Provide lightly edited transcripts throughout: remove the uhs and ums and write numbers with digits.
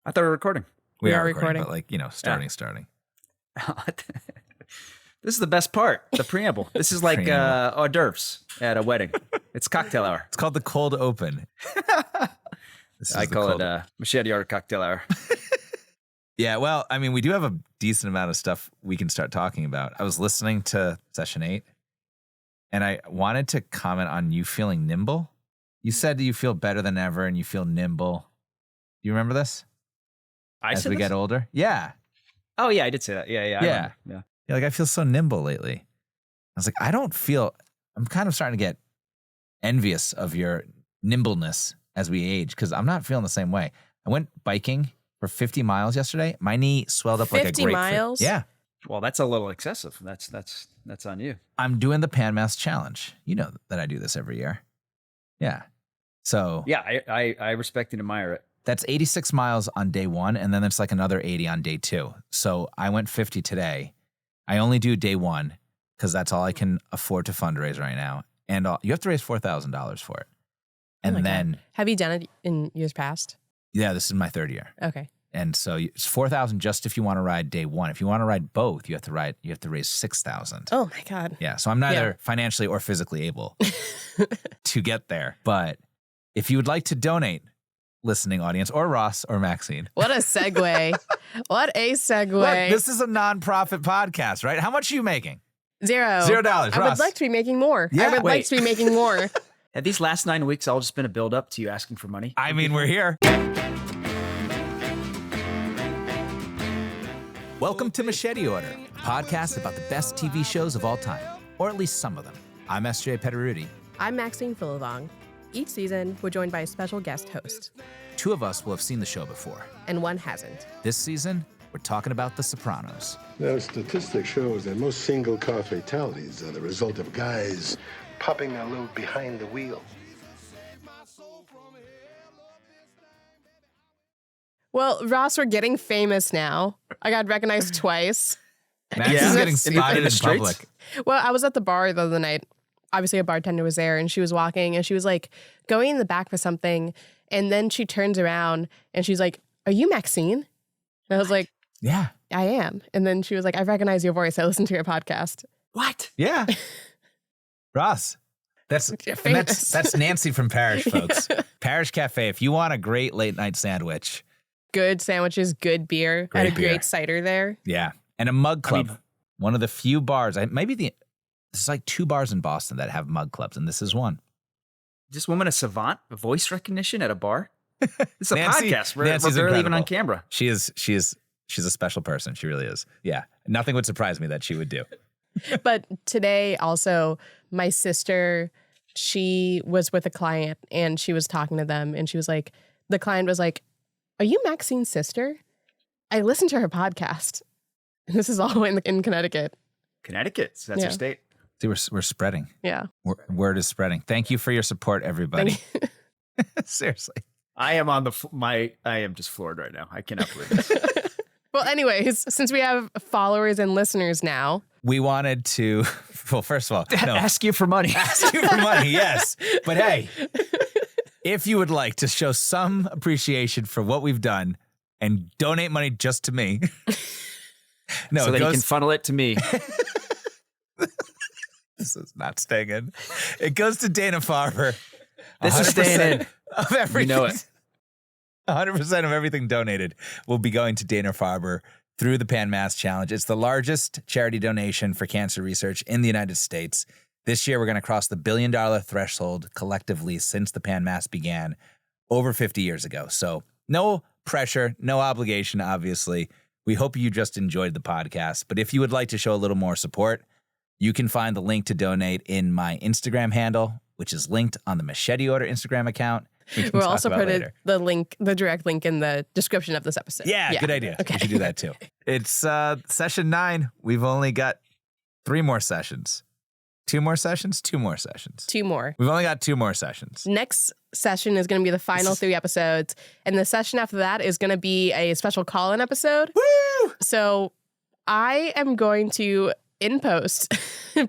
I thought we were recording. We are recording. But starting. This is the best part, the preamble. This is like hors d'oeuvres at a wedding. It's cocktail hour. It's called the cold open. I call it Machete Order cocktail hour. Yeah, well, I mean, we do have a decent amount of stuff we can start talking about. I was listening to Session 8, and I wanted to comment on you feeling nimble. You said you feel better than ever, and you feel nimble. Do you remember this? As we get older? Yeah. Oh, yeah, I did say that. Yeah. Yeah, like, I feel so nimble lately. I was like, I'm kind of starting to get envious of your nimbleness as we age, because I'm not feeling the same way. I went biking for 50 miles yesterday. My knee swelled up like a grapefruit. 50 miles? Yeah. Well, that's a little excessive. That's on you. I'm doing the Pan Mass Challenge. You know that I do this every year. Yeah. So. Yeah, I respect and admire it. That's 86 miles on day one, and then it's like another 80 on day two. So I went 50 today. I only do day one because that's all I can afford to fundraise right now. And you have to raise $4,000 for it. And then. God. Have you done it in years past? Yeah, this is my third year. Okay. And so it's $4,000 just if you want to ride day one. If you want to ride both, you have to raise $6,000. Oh my God. Yeah. So I'm neither financially or physically able to get there. But if you would like to donate, listening audience, or Ross or Maxine. What a segue. What a segue. Look, this is a nonprofit podcast, right? How much are you making? $0. $0. I would like to be making more. Yeah. I would like to be making more. Have these last 9 weeks all just been a build up to you asking for money? I mean, we're here. Welcome to Machete Order, a podcast about the best TV shows of all time, or at least some of them. I'm S.J. Petteruti. I'm Maxine Philivong. Each season, we're joined by a special guest host. 2 of us will have seen the show before. And 1 hasn't. This season, we're talking about The Sopranos. Now, statistics shows that most single-car fatalities are the result of guys popping their load behind the wheel. Well, Ross, we're getting famous now. I got recognized twice. Max is getting spotted in public. Well, I was at the bar the other night. Obviously, a bartender was there, and she was walking, and she was like going in the back for something, and then she turns around, and she's like, "Are you Maxine?" And I was like, "Yeah, I am." And then she was like, "I recognize your voice. I listened to your podcast." What? Yeah, Ross. That's Nancy from Parish, folks. Parish Cafe. If you want a great late night sandwich, good sandwiches, good beer. I had a great cider there. Yeah, and a mug club. One of the few bars. There's like 2 bars in Boston that have mug clubs, and this is one. This woman a savant, a voice recognition at a bar? It's a podcast. We're Nancy's barely even incredible. on camera. She's a special person. She really is. Yeah, nothing would surprise me that she would do. But today also, my sister, she was with a client, and she was talking to them, and she was like, the client was like, "Are you Maxine's sister? I listened to her podcast." And this is all in Connecticut. Connecticut. So that's your state. See, we're spreading. Yeah. Word is spreading. Thank you for your support, everybody. Seriously. I am on I am just floored right now. I cannot believe this. Well, anyways, since we have followers and listeners now, we wanted to, well, first of all, ask you for money. Ask you for money, yes. But hey, if you would like to show some appreciation for what we've done and donate money just to me. So that you can funnel it to me. This is not staying in. It goes to Dana-Farber. This is staying in. Of everything. You know it. 100% of everything donated will be going to Dana-Farber through the Pan Mass Challenge. It's the largest charity donation for cancer research in the United States. This year, we're going to cross the $1 billion threshold collectively since the Pan Mass began over 50 years ago. So no pressure, no obligation, obviously. We hope you just enjoyed the podcast. But if you would like to show a little more support, you can find the link to donate in my Instagram handle, which is linked on the Machete Order Instagram account. We'll also put the direct link in the description of this episode. Yeah, good idea. Okay. We should do that too. It's session 9. We've only got 3 more sessions. 2 more sessions? 2 more sessions. 2 more. We've only got 2 more sessions. Next session is going to be the final 3 episodes. And the session after that is going to be a special call-in episode. Woo! So I am going to in post,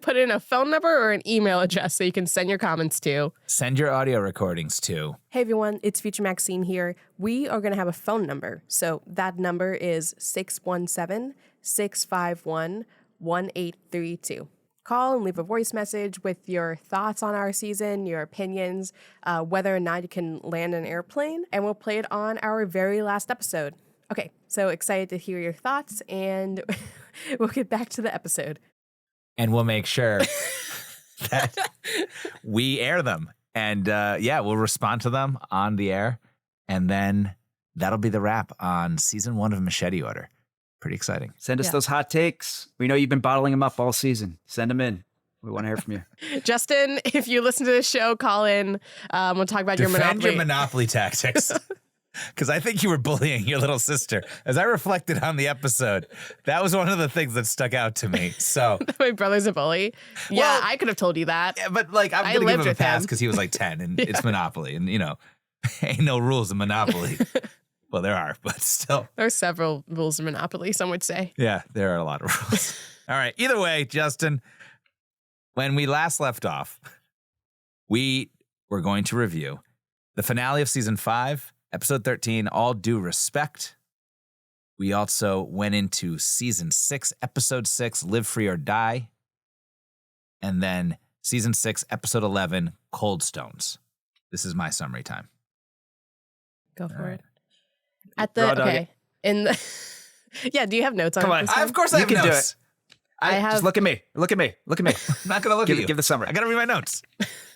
put in a phone number or an email address so you can send your comments to. Send your audio recordings to. Hey everyone, it's Future Maxine here. We are going to have a phone number. So that number is 617-651-1832. Call and leave a voice message with your thoughts on our season, your opinions, whether or not you can land an airplane, and we'll play it on our very last episode. Okay, so excited to hear your thoughts, and we'll get back to the episode. And we'll make sure that we air them. And we'll respond to them on the air. And then that'll be the wrap on season 1 of Machete Order. Pretty exciting. Send us those hot takes. We know you've been bottling them up all season. Send them in. We want to hear from you. Justin, if you listen to this show, call in. We'll talk about Defend your Monopoly tactics. Because I think you were bullying your little sister. As I reflected on the episode, that was one of the things that stuck out to me. So my brother's a bully. Yeah, Well, I could have told you that. yeah, but like I'm I gonna give lived him a with pass him. because he was like 10 and it's Monopoly. And ain't no rules in Monopoly. Well, there are, but still. There are several rules in Monopoly, some would say. Yeah, there are a lot of rules. All right. Either way, Justin, when we last left off, we were going to review the finale of season 5, episode 13, All Due Respect. We also went into season 6, episode 6, Live Free or Die. And then season 6, episode 11, Cold Stones. This is my summary time. Go for right. it. At Raw the dog okay. In the yeah, do you have notes on Come it on. this time? Of course I You have can do notes. I have Just look at me. Look at me. Look at me. I'm not going to look at you. Give the summary. I got to read my notes.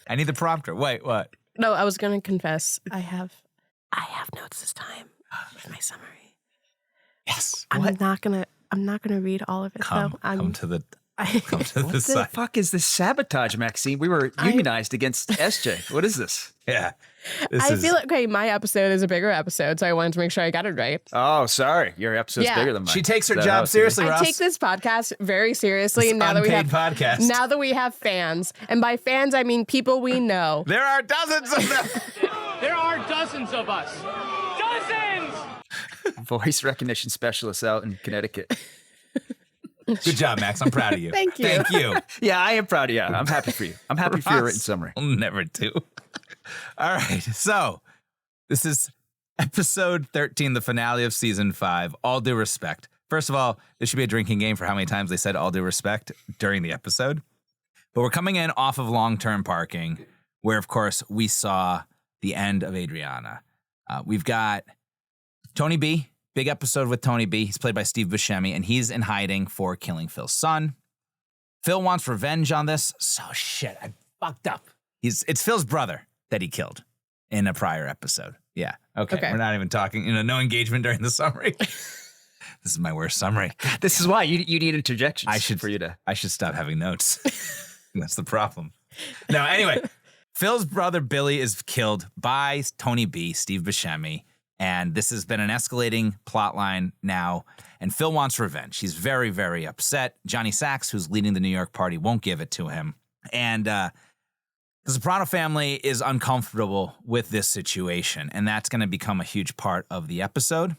I need the prompter. Wait, what? No, I was gonna confess. I have notes this time with my summary. Yes. I'm not gonna read all of it Come though. I'm to the I, come to the What the side. fuck is this sabotage, Maxine? We were unionized against SJ. What is this? Yeah. I feel like my episode is a bigger episode, so I wanted to make sure I got it right. Oh, sorry. Your episode's Yeah. bigger than mine. She takes her Is that how job it's seriously, I Ross. take this podcast very seriously This now that we have unpaid podcast. Now that we have fans, and by fans I mean people we know. There are dozens of them. There are dozens of us. Dozens! Voice recognition specialists out in Connecticut. Good job, Max. I'm proud of you. Thank you. Thank you. Yeah, I am proud of you. I'm happy for you. I'm happy for your Ross written summary. will never do. All right. So this is episode 13, the finale of season 5, All Due Respect. First of all, this should be a drinking game for how many times they said all due respect during the episode. But we're coming in off of long-term parking, where, of course, we saw the end of Adriana. We've got Tony B. Big episode with Tony B. He's played by Steve Buscemi, and he's in hiding for killing Phil's son. Phil wants revenge on this. So shit, I fucked up. It's Phil's brother that he killed in a prior episode. Yeah. Okay. Okay. We're not even talking, no engagement during the summary. This is my worst summary. This is why you need interjections I should for you to. I should stop having notes. That's the problem. No, anyway, Phil's brother Billy is killed by Tony B, Steve Buscemi, and this has been an escalating plot line now, and Phil wants revenge. He's very, very upset. Johnny Sachs, who's leading the New York party, won't give it to him. And the Soprano family is uncomfortable with this situation, and that's going to become a huge part of the episode.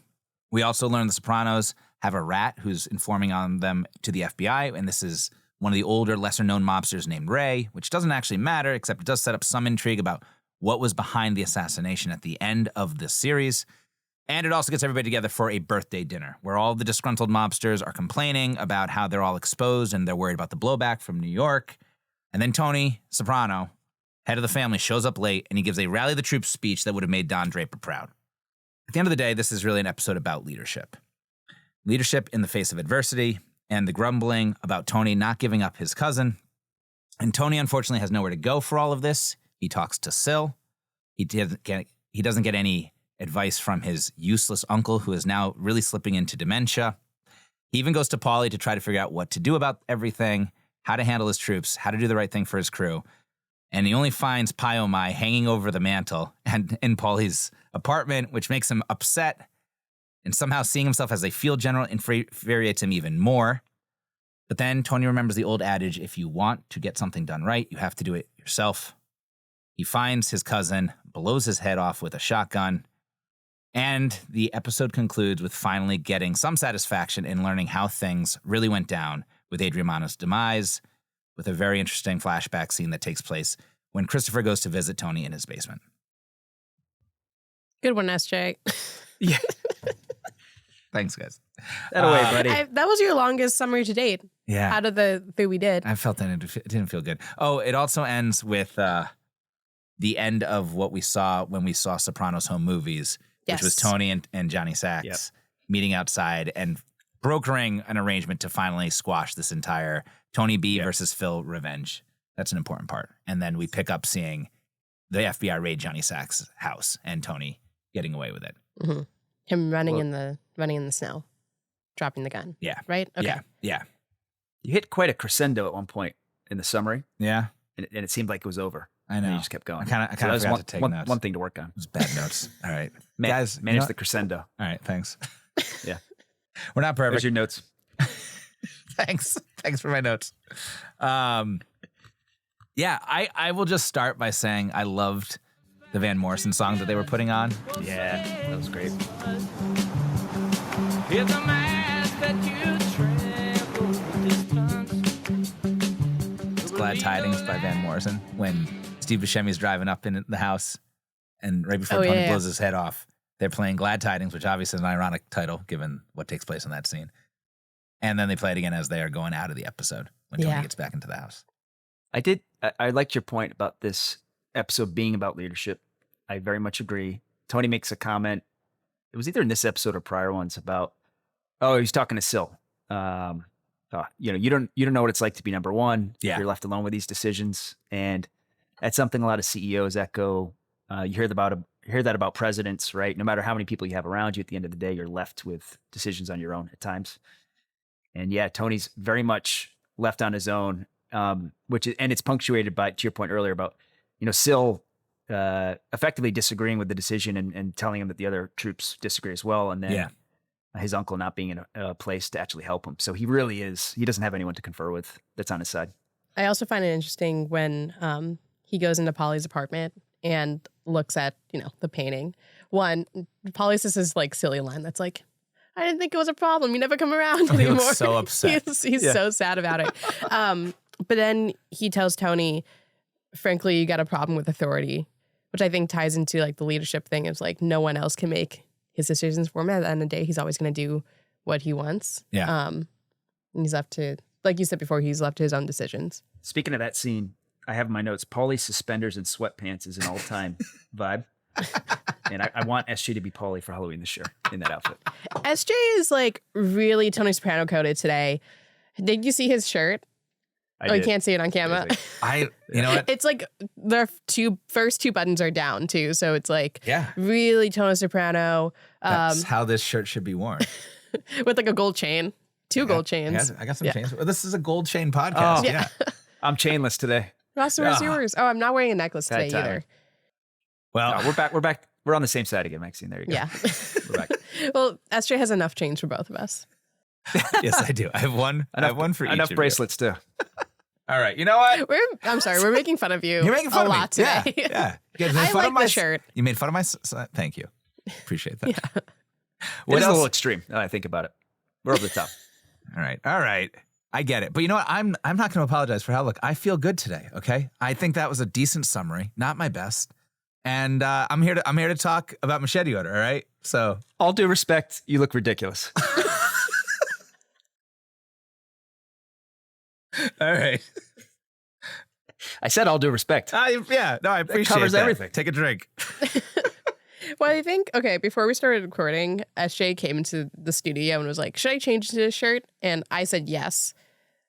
We also learn the Sopranos have a rat who's informing on them to the FBI, and this is one of the older, lesser-known mobsters named Ray, which doesn't actually matter, except it does set up some intrigue about what was behind the assassination at the end of this series. And it also gets everybody together for a birthday dinner, where all the disgruntled mobsters are complaining about how they're all exposed and they're worried about the blowback from New York. And then Tony Soprano, head of the family, shows up late, and he gives a rally the troops speech that would have made Don Draper proud. At the end of the day, this is really an episode about leadership. Leadership in the face of adversity, and the grumbling about Tony not giving up his cousin. And Tony, unfortunately, has nowhere to go for all of this. He talks to Syl. He doesn't get any advice from his useless uncle, who is now really slipping into dementia. He even goes to Paulie to try to figure out what to do about everything, how to handle his troops, how to do the right thing for his crew. And he only finds Pai Oh Mai hanging over the mantle and in Paulie's apartment, which makes him upset. And somehow seeing himself as a field general infuriates him even more. But then Tony remembers the old adage, if you want to get something done right, you have to do it yourself. He finds his cousin, blows his head off with a shotgun, and the episode concludes with finally getting some satisfaction in learning how things really went down with Adriano's demise, with a very interesting flashback scene that takes place when Christopher goes to visit Tony in his basement. Good one, SJ. Yeah. Thanks, guys. That away, buddy. That was your longest summary to date. Yeah. Out of the three we did. I felt that it didn't feel good. Oh, it also ends with the end of what we saw when we saw Sopranos home movies, which was Tony and Johnny Sacks meeting outside and brokering an arrangement to finally squash this entire Tony B versus Phil revenge. That's an important part. And then we pick up seeing the FBI raid Johnny Sacks' house and Tony getting away with it. Mm-hmm. Him running in the snow, dropping the gun. Yeah. Right? Okay. Yeah. You hit quite a crescendo at one point in the summary, Yeah. and it seemed like it was over. I And know. then you just kept going. I kind of was forgot to take notes. one thing to work on. It was bad notes. All right. Guys, Manage you know the crescendo. All right. Thanks. Yeah. We're not perfect. There's your notes. Thanks for my notes. Yeah, I will just start by saying I loved the Van Morrison song that they were putting on. Yeah, that was great. It's Glad Tidings by Van Morrison when Steve Buscemi's driving up in the house and right before Tony blows his head off, they're playing Glad Tidings, which obviously is an ironic title given what takes place in that scene. And then they play it again as they are going out of the episode when Tony gets back into the house. I liked your point about this episode being about leadership. I very much agree. Tony makes a comment. It was either in this episode or prior ones about, he's talking to Sil. You don't know what it's like to be number one. Yeah. You're left alone with these decisions. And that's something a lot of CEOs echo. You hear that about presidents, right? No matter how many people you have around you, at the end of the day, you're left with decisions on your own at times. And yeah, Tony's very much left on his own, and it's punctuated by, to your point earlier about, Sil effectively disagreeing with the decision and telling him that the other troops disagree as well. And then his uncle not being in a place to actually help him. So he doesn't have anyone to confer with that's on his side. I also find it interesting when he goes into Polly's apartment and looks at, the painting. One, Polly says his silly line that's like, I didn't think it was a problem. You never come around anymore. He looks so upset. He's so sad about it. But then he tells Tony, frankly, you got a problem with authority, which I think ties into the leadership thing. It's no one else can make his decisions for him. At the end of the day, he's always going to do what he wants. Yeah. And he's left to, like you said before, he's left to his own decisions. Speaking of that scene, I have in my notes, Paulie suspenders and sweatpants is an all-time vibe. And I want SJ to be Paulie for Halloween this year in that outfit. SJ is really Tony Soprano coded today. Did you see his shirt? I can't see it on camera. You know what? It's the first two buttons are down too. So it's Yeah. really Tony Soprano. That's how this shirt should be worn. With a gold chain. Two gold chains. I got some chains. Well, this is a gold chain podcast. Oh, yeah. I'm chainless today. Ross, where's yours? Oh, I'm not wearing a necklace today either. Well, no, we're back. We're on the same side again, Maxine. There you go. Yeah. We're back. Well, SJ has enough chains for both of us. yes, I do. I have one. I have one for each. Enough of bracelets too. All right. You know what? I'm sorry. We're making fun of you. You're making fun a of me. lot today. Yeah. You guys made I fun of like my the shirt. You made fun of my. Thank you. Appreciate that. Yeah. It's a little extreme. Now I think about it. We're over the top. All right. I get it. But you know what? I'm not going to apologize for how I look. I feel good today. Okay. I think that was a decent summary. Not my best. And I'm here to talk about Machete Order. All right. So all due respect, you look ridiculous. All right. I said all due respect. I appreciate it. Covers everything. Take a drink. Well, I think, before we started recording, SJ came into the studio and was like, should I change to this shirt? And I said yes.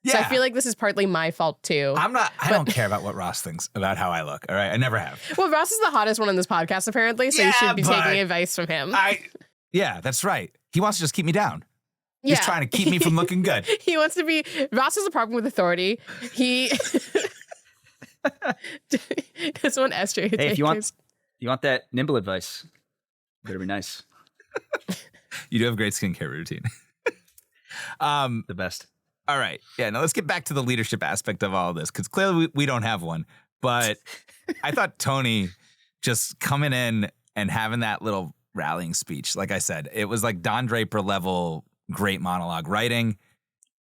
Yeah. So I feel like this is partly my fault too. I don't care about what Ross thinks about how I look. All right. I never have. Well, Ross is the hottest one on this podcast, apparently, so you should be taking advice from him. Yeah, that's right. He wants to just keep me down. He's trying to keep me from looking good. He wants to be. Ross has a problem with authority. He doesn't want SJ to Hey, take if you want that nimble advice, better be nice. You do have a great skincare routine. The best. All right. Yeah, now let's get back to the leadership aspect of all of this, because clearly we don't have one. But I thought Tony just coming in and having that little rallying speech, like I said, it was like Don Draper level great monologue writing.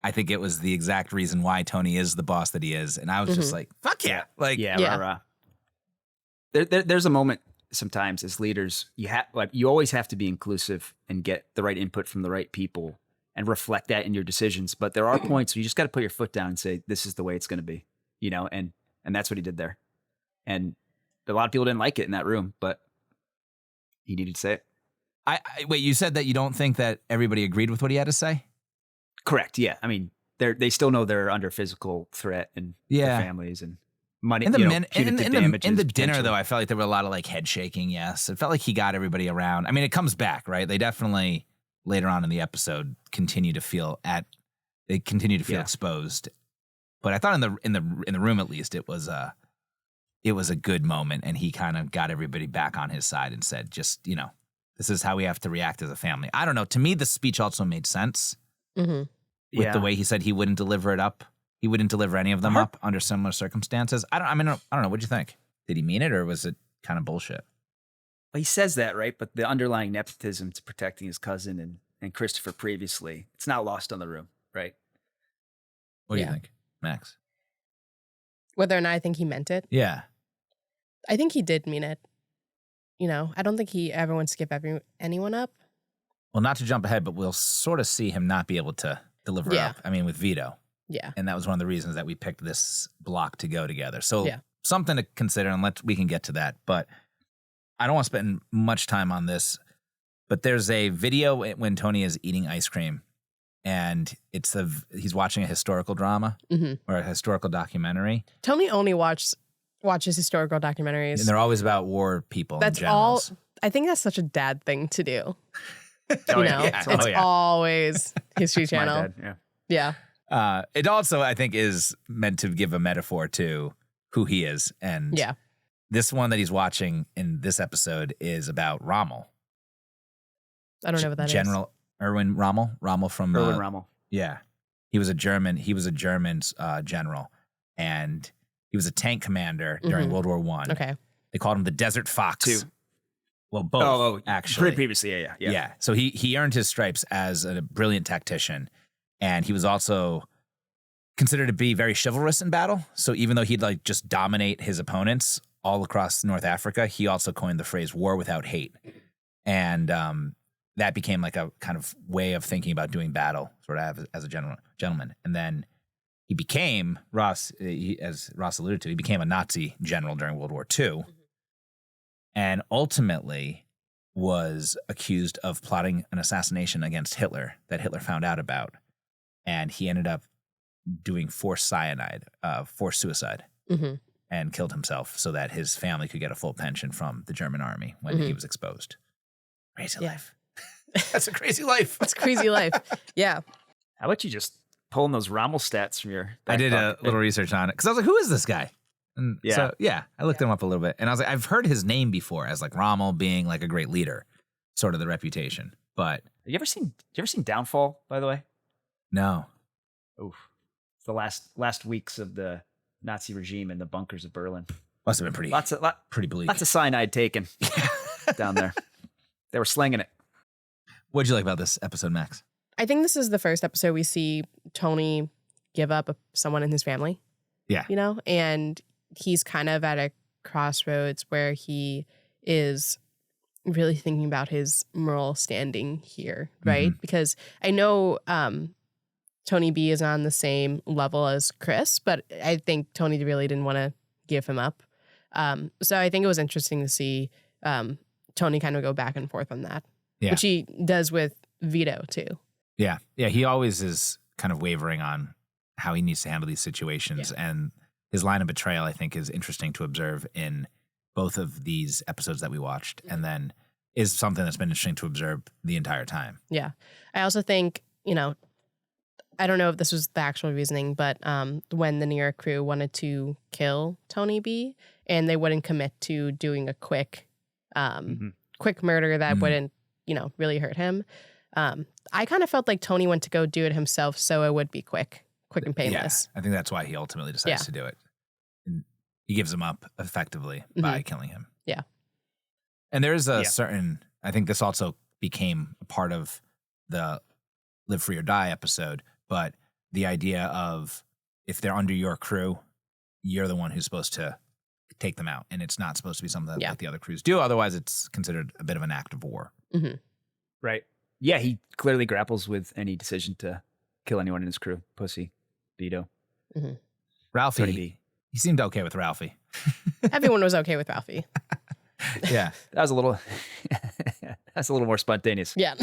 I think it was the exact reason why Tony is the boss that he is. And I was just like, fuck yeah. Like, Yeah, Yeah. rah, rah. There's a moment sometimes as leaders, you always have to be inclusive and get the right input from the right people and reflect that in your decisions. But there are points where you just got to put your foot down and say, this is the way it's going to be, and that's what he did there. And a lot of people didn't like it in that room, but he needed to say it. Wait, you said that you don't think that everybody agreed with what he had to say? Correct. Yeah. I mean, they still know they're under physical threat and their families and money. In the Damages, in the dinner, potentially. though, I felt like there were a lot of like head shaking. Yes, it felt like he got everybody around. I mean, it comes back, right? They definitely later on in the episode continue to feel exposed. But I thought in the room at least it was a good moment, and he kind of got everybody back on his side and said, just this is how we have to react as a family. I don't know. To me, the speech also made sense with the way he said he wouldn't deliver it up. He wouldn't deliver any of them up under similar circumstances. I don't know. What'd you think? Did he mean it, or was it kind of bullshit? Well, he says that, right? But the underlying nepotism to protecting his cousin and Christopher previously, it's not lost on the room, right? What do you think, Max? Whether or not I think he meant it. Yeah. I think he did mean it. I don't think he ever wants to give anyone up. Well, not to jump ahead, but we'll sort of see him not be able to deliver up. I mean, with Vito. Yeah. And that was one of the reasons that we picked this block to go together. So something to consider, and we can get to that. But I don't want to spend much time on this. But there's a video when Tony is eating ice cream, and he's watching a historical drama or a historical documentary. Tony only watches historical documentaries. And they're always about war people. That's all. I think that's such a dad thing to do. It's always History Channel. My dad, Yeah. It also, I think, is meant to give a metaphor to who he is. And this one that he's watching in this episode is about Rommel. I don't know what that is. General Erwin Rommel. Rommel from Erwin Rommel. Yeah. He was a German general. And he was a tank commander during World War I. Okay. They called him the Desert Fox. Two. Well, both, actually. Previously, yeah. So he earned his stripes as a brilliant tactician. And he was also considered to be very chivalrous in battle. So even though he'd just dominate his opponents all across North Africa, he also coined the phrase "war without hate," and that became like a kind of way of thinking about doing battle, sort of as a gentleman. And then he became as Ross alluded to, he became a Nazi general during World War II, and ultimately was accused of plotting an assassination against Hitler that Hitler found out about. And he ended up doing forced suicide, and killed himself so that his family could get a full pension from the German army when he was exposed. Crazy life. That's a crazy life. It's a crazy life. Yeah. How about you just pulling those Rommel stats from your back I did a pocket? little research on it because I was like, who is this guy? And I looked him up a little bit, and I was like, I've heard his name before as like Rommel being like a great leader, sort of the reputation. But You ever seen Downfall, by the way? no. Oof. It's the last weeks of the Nazi regime in the bunkers of Berlin. Must have been pretty bleak. Lots of cyanide taken down there. They were slinging it. What'd you like about this episode, Max? I think this is the first episode we see Tony give up someone in his family. Yeah. And he's kind of at a crossroads where he is really thinking about his moral standing here, right? Because I know Tony B is on the same level as Chris, but I think Tony really didn't want to give him up. So I think it was interesting to see Tony kind of go back and forth on that, which he does with Vito too. Yeah. Yeah. He always is kind of wavering on how he needs to handle these situations. Yeah. And his line of betrayal, I think, is interesting to observe in both of these episodes that we watched, and then is something that's been interesting to observe the entire time. Yeah. I also think, I don't know if this was the actual reasoning, but when the New York crew wanted to kill Tony B and they wouldn't commit to doing a quick murder that wouldn't, really hurt him. I kind of felt like Tony went to go do it himself so it would be quick and painless. Yeah, I think that's why he ultimately decides to do it. And he gives him up effectively by killing him. Yeah. And there is a certain, I think this also became a part of the Live Free or Die episode, but the idea of if they're under your crew, you're the one who's supposed to take them out. And it's not supposed to be something that like the other crews do. Otherwise, it's considered a bit of an act of war. Mm-hmm. Right. Yeah, he clearly grapples with any decision to kill anyone in his crew. Pussy, Vito, Mm-hmm. Ralphie, Tony B. he seemed okay with Ralphie. Everyone was okay with Ralphie. Yeah. That was a little that's a little more spontaneous. Yeah.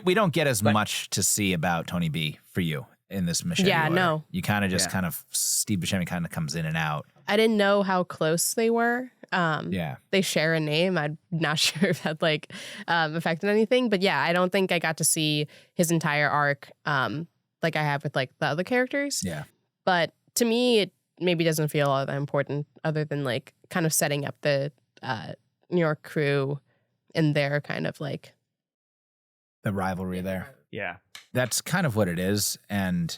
We don't get as much to see about Tony B for you in this Machete Yeah, Order. no. You kind of just Steve Buscemi kind of comes in and out. I didn't know how close they were. Yeah. They share a name. I'm not sure if that like affected anything, but yeah, I don't think I got to see his entire arc like I have with like the other characters. Yeah. But to me, it maybe doesn't feel all that important other than like kind of setting up the New York crew and their kind of like The rivalry there. Yeah. That's kind of what it is. And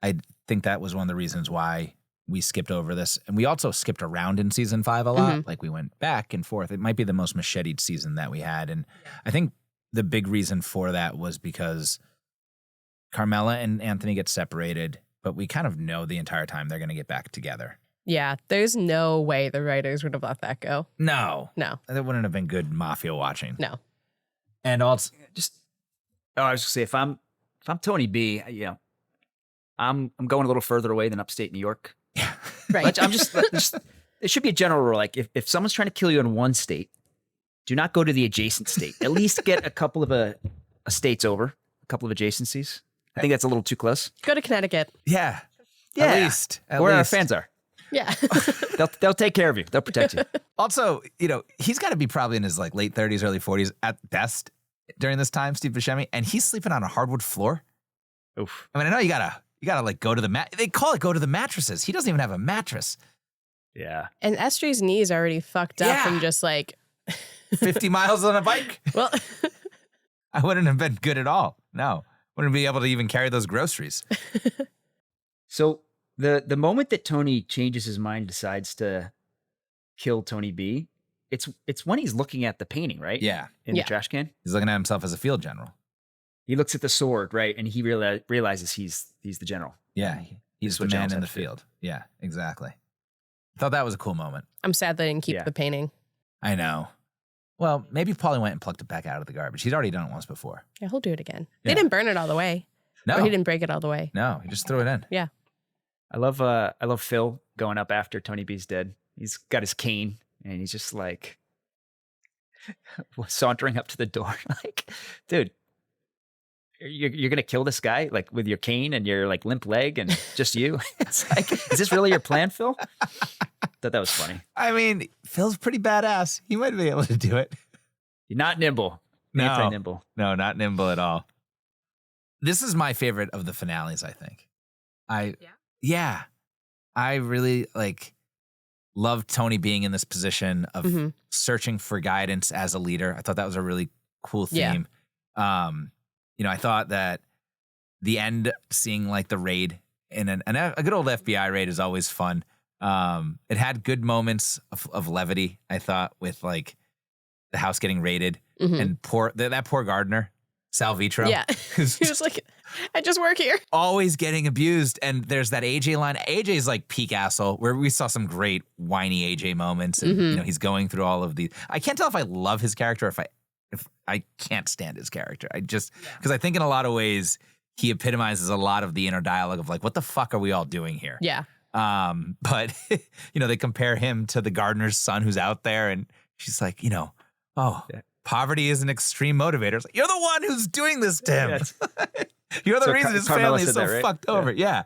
I think that was one of the reasons why we skipped over this. And we also skipped around in season 5 a lot. Like we went back and forth. It might be the most macheted season that we had. And I think the big reason for that was because Carmela and Anthony get separated, but we kind of know the entire time they're going to get back together. yeah, there's no way the writers would have let that go. No. No. That wouldn't have been good mafia watching. No. And also, I was gonna say if I'm Tony B, I'm going a little further away than upstate New York. Right. I'm just it should be a general rule. Like if someone's trying to kill you in one state, do not go to the adjacent state. At least get a couple of states over, a couple of adjacencies. I think that's a little too close. Go to Connecticut. yeah. Yeah. At least. Where our fans are. Yeah. They'll take care of you. They'll protect you. Also, he's got to be probably in his like late 30s, early 40s at best during this time, Steve Buscemi, and he's sleeping on a hardwood floor. Oof. I mean, I know you gotta like go to the they call it go to the mattresses. He doesn't even have a mattress. Yeah. And Estrie's knees are already fucked up Yeah. from just like 50 miles on a bike. well I wouldn't have been good at all. No. Wouldn't be able to even carry those groceries. So the moment that Tony changes his mind, decides to kill Tony B, it's when he's looking at the painting, right? Yeah. In Yeah. the trash can. He's looking at himself as a field general. He looks at the sword, right? And he realizes he's the general. Yeah. He's the what man generals in the have to do. field. Yeah, exactly. I thought that was a cool moment. I'm sad they didn't keep Yeah. the painting. I know. Well, maybe Paulie went and plucked it back out of the garbage. He'd already done it once before. Yeah, he'll do it again. Yeah. They didn't burn it all the way. No. Or he didn't break it all the way. No, he just threw it in. Yeah. I love Phil going up after Tony B's dead. He's got his cane and he's just like sauntering up to the door, like, dude, you're gonna kill this guy like with your cane and your like limp leg and just you. It's like, is this really your plan, Phil? Thought that was funny. I mean, Phil's pretty badass. He might be able to do it. You're not nimble. No. Anti-nimble. No, not nimble at all. This is my favorite of the finales, I think. Yeah. I really love Tony being in this position of Mhm. searching for guidance as a leader. I thought that was a really cool Yeah. theme. I thought that the end, seeing like the raid in a good old FBI raid is always fun. It had good moments of levity, I thought, with like the house getting raided Mhm. and that poor gardener, Sal Vitro. Yeah. who's He was like, I just work here. always getting abused. And there's that AJ line. AJ's like peak asshole, where we saw some great whiny AJ moments. And Mhm. he's going through all of these. I can't tell if I love his character or if I can't stand his character. Because I think in a lot of ways he epitomizes a lot of the inner dialogue of like, what the fuck are we all doing here? Yeah. But they compare him to the gardener's son who's out there, and she's like, poverty is an extreme motivator. It's like, you're the one who's doing this to him. You're the So reason his Carmela family is said so that, right? fucked over. Yeah.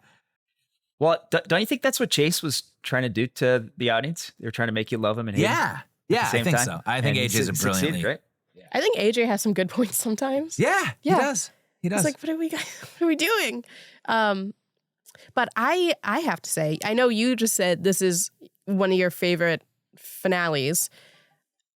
Well, don't you think that's what Chase was trying to do to the audience? They were trying to make you love him and hate him Yeah. at Yeah. the I same think time? so. I think And AJ's a succeeded, brilliantly. right? I think AJ has some good points sometimes. Yeah. Yeah. He does. He does. It's like, what are we doing? But I have to say, I know you just said this is one of your favorite finales.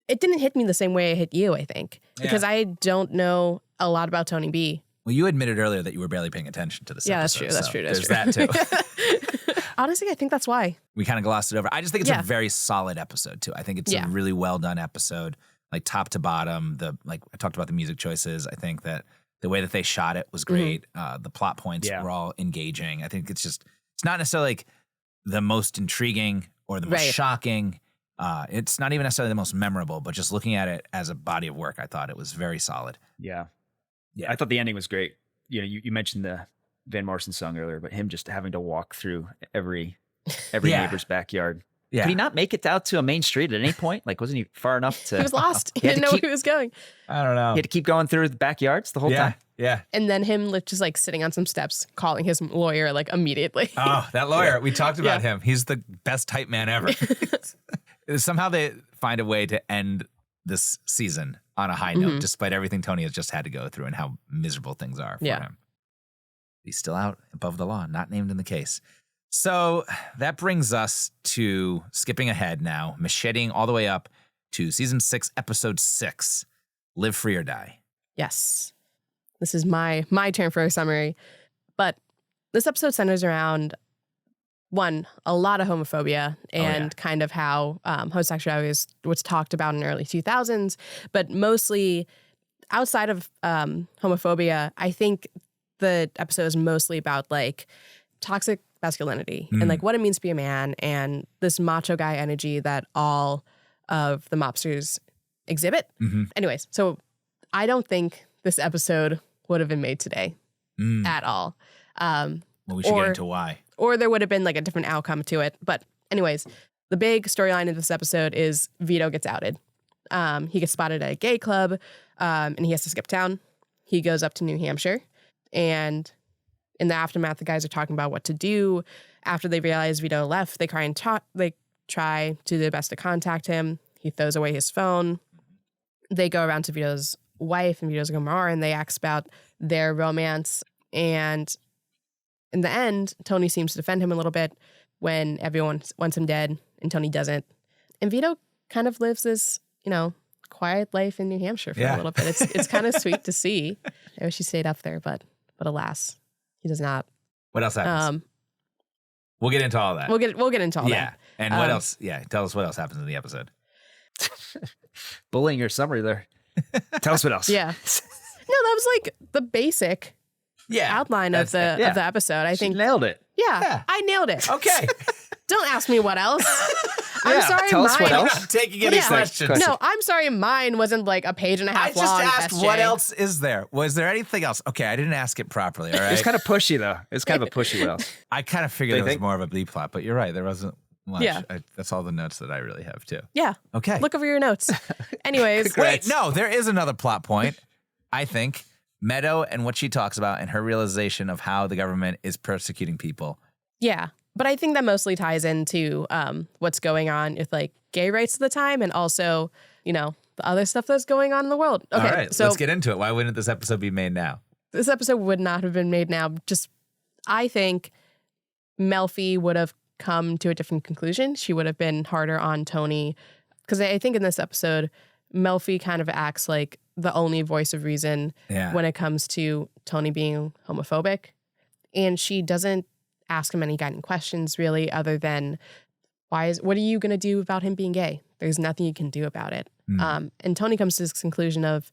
It didn't hit me the same way it hit you, I think, because I don't know a lot about Tony B. Well, you admitted earlier that you were barely paying attention to this Yeah, episode. that's true. That's there's true. that too. Honestly, I think that's why. We kind of glossed it over. I just think it's Yeah. a very solid episode too. I think it's Yeah. a really well done episode, like top to bottom. I talked about the music choices. I think that The way that they shot it was great. The plot points were all engaging. I think it's not necessarily like the most intriguing or the most shocking. It's not even necessarily the most memorable, but just looking at it as a body of work, I thought it was very solid. Yeah. I thought the ending was great. You know, you mentioned the Van Morrison song earlier, but him just having to walk through every neighbor's backyard. Yeah. Could he not make it out to a main street at any point? Like, wasn't he far enough to? He was lost. He didn't know where he was going. I don't know. He had to keep going through the backyards the whole time. Yeah. And then him just like sitting on some steps, calling his lawyer like immediately. Oh, that lawyer. We talked about him. He's the best hype man ever. Somehow they find a way to end this season on a high note, despite everything Tony has just had to go through and how miserable things are for him. He's still out above the law, not named in the case. So that brings us to skipping ahead now, macheting all the way up to season 6, episode 6, Live Free or Die. Yes. This is my turn for a summary. But this episode centers around, one, a lot of homophobia and kind of how homosexuality was talked about in the early 2000s. But mostly outside of homophobia, I think the episode is mostly about like toxic masculinity and like what it means to be a man and this macho guy energy that all of the mobsters exhibit. Anyways, so I don't think this episode would have been made today at all. Well, we should get into why. Or there would have been like a different outcome to it. But anyways, the big storyline of this episode is Vito gets outed. He gets spotted at a gay club and he has to skip town. He goes up to New Hampshire and in the aftermath, the guys are talking about what to do. After they realize Vito left, they try to do their best to contact him. He throws away his phone. They go around to Vito's wife and Vito's grandma, and they ask about their romance. And in the end, Tony seems to defend him a little bit when everyone wants him dead, and Tony doesn't. And Vito kind of lives this, quiet life in New Hampshire for a little bit. It's kind of sweet to see. I wish he stayed up there, but alas. He does not. What else happens? We'll get into all that. We'll get into all that. Yeah. And what else? Yeah. Tell us what else happens in the episode. Bullying your summary there. Tell us what else. Yeah. No, that was like the basic outline of the episode. I think nailed it. Yeah, I nailed it. Okay. Don't ask me what else. I'm sorry, tell mine. us what else. I'm not taking any questions. No, I'm sorry, mine wasn't like a page and a half long. I just asked SJ. what else is there? Was there anything else? Okay, I didn't ask it properly, all right? It was kind of pushy, though. It was kind of a pushy what else. I kind of figured it was more of a B plot, but you're right. There wasn't much. Yeah. That's all the notes that I really have, too. Yeah. Okay. Look over your notes. Anyways. Wait, no, there is another plot point, I think. Meadow and what she talks about and her realization of how the government is persecuting people. Yeah. But I think that mostly ties into what's going on with like gay rights at the time and also, the other stuff that's going on in the world. Okay, all right, so let's get into it. Why wouldn't this episode be made now? This episode would not have been made now. Just, I think Melfi would have come to a different conclusion. She would have been harder on Tony. Because I think in this episode, Melfi kind of acts like the only voice of reason when it comes to Tony being homophobic. And she doesn't ask him any guiding questions really other than what are you going to do about him being gay? There's nothing you can do about it. And Tony comes to this conclusion of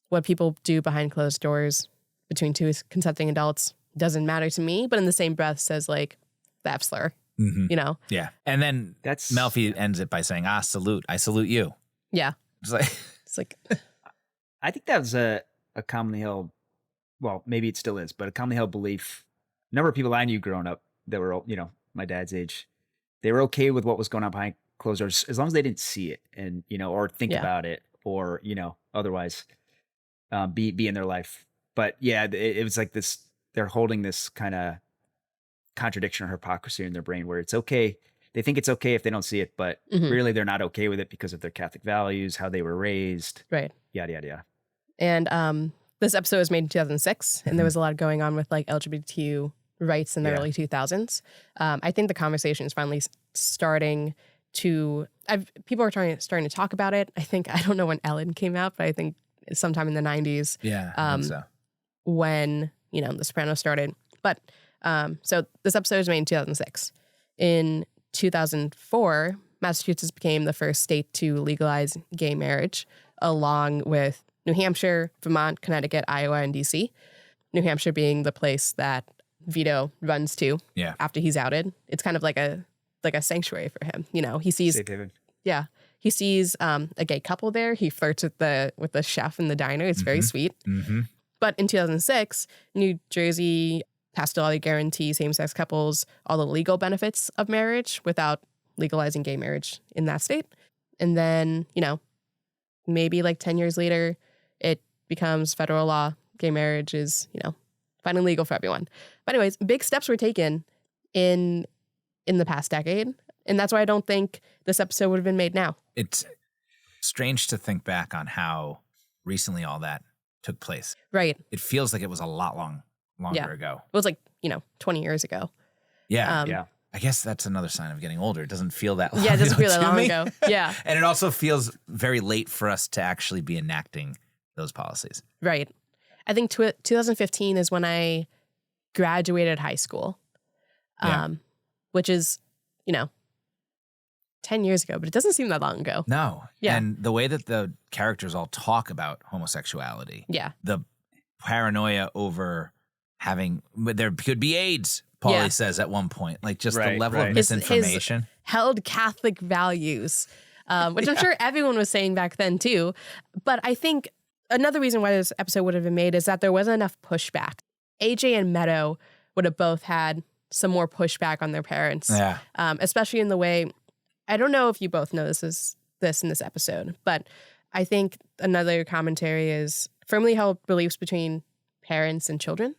what people do behind closed doors between two consenting adults doesn't matter to me, but in the same breath says like that slur, Yeah. And then Melfi ends it by saying, salute. I salute you. Yeah. It's like I think that was a commonly held, well, maybe it still is, but a commonly held belief. A number of people I knew growing up that were, my dad's age, they were okay with what was going on behind closed doors as long as they didn't see it and, or think about it or, otherwise be in their life. But yeah, it was like this, they're holding this kind of contradiction or hypocrisy in their brain where it's okay. They think it's okay if they don't see it, but really they're not okay with it because of their Catholic values, how they were raised. Right. Yada, yada, yada. And this episode was made in 2006, and there was a lot going on with like LGBTQ rights in the early 2000s. I think the conversation is finally starting to. People are starting to talk about it. I don't know when Ellen came out, but I think sometime in the 90s. Yeah, I think so. When The Sopranos started. But so this episode was made in 2006. In 2004, Massachusetts became the first state to legalize gay marriage, along with New Hampshire, Vermont, Connecticut, Iowa, and DC. New Hampshire being the place that Vito runs to after he's outed. It's kind of like a sanctuary for him. You know, he sees Safe haven. Yeah. He sees a gay couple there. He flirts with the chef in the diner. It's very sweet. Mm-hmm. But in 2006, New Jersey passed a law to guarantee same-sex couples all the legal benefits of marriage without legalizing gay marriage in that state. And then, you know, maybe like 10 years later, it becomes federal law. Gay marriage is, you know, finally legal for everyone. But anyways, big steps were taken in the past decade. And that's why I don't think this episode would have been made now. It's strange to think back on how recently all that took place. Right. It feels like it was a lot longer ago. It was like, you know, 20 years ago. Yeah. Yeah. I guess that's another sign of getting older. It doesn't feel that long Yeah, it doesn't feel that to long me. ago. Yeah. And it also feels very late for us to actually be enacting those policies. Right. I think 2015 is when I graduated high school, which is, you know, 10 years ago, but it doesn't seem that long ago. No. Yeah. And the way that the characters all talk about homosexuality, Yeah. the paranoia over there could be AIDS, Paulie says at one point, like just the level of misinformation. Held Catholic values, which I'm sure everyone was saying back then too. But I think another reason why this episode would have been made is that there wasn't enough pushback. AJ and Meadow would have both had some more pushback on their parents, especially in the way, I don't know if you both know this in this episode, but I think another commentary is firmly held beliefs between parents and children.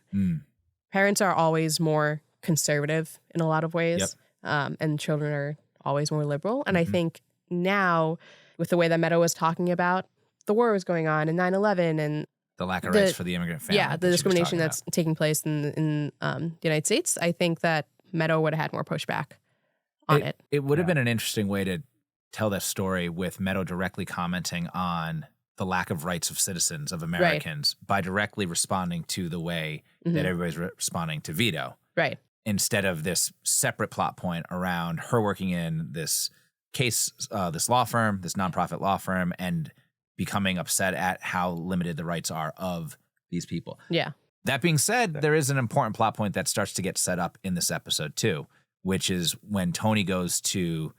Parents are always more conservative in a lot of ways, and children are always more liberal. And I think now, with the way that Meadow was talking about the war was going on and 9/11 and the lack of rights for the immigrant family. Yeah, the discrimination that's taking place in the United States, I think that Meadow would have had more pushback on it. It would have been an interesting way to tell that story with Meadow directly commenting on the lack of rights of citizens, of Americans, by directly responding to the way that everybody's responding to Vito. Right. Instead of this separate plot point around her working in this case, this law firm, this nonprofit law firm, and becoming upset at how limited the rights are of these people. Yeah. That being said, there is an important plot point that starts to get set up in this episode too, which is when Tony goes to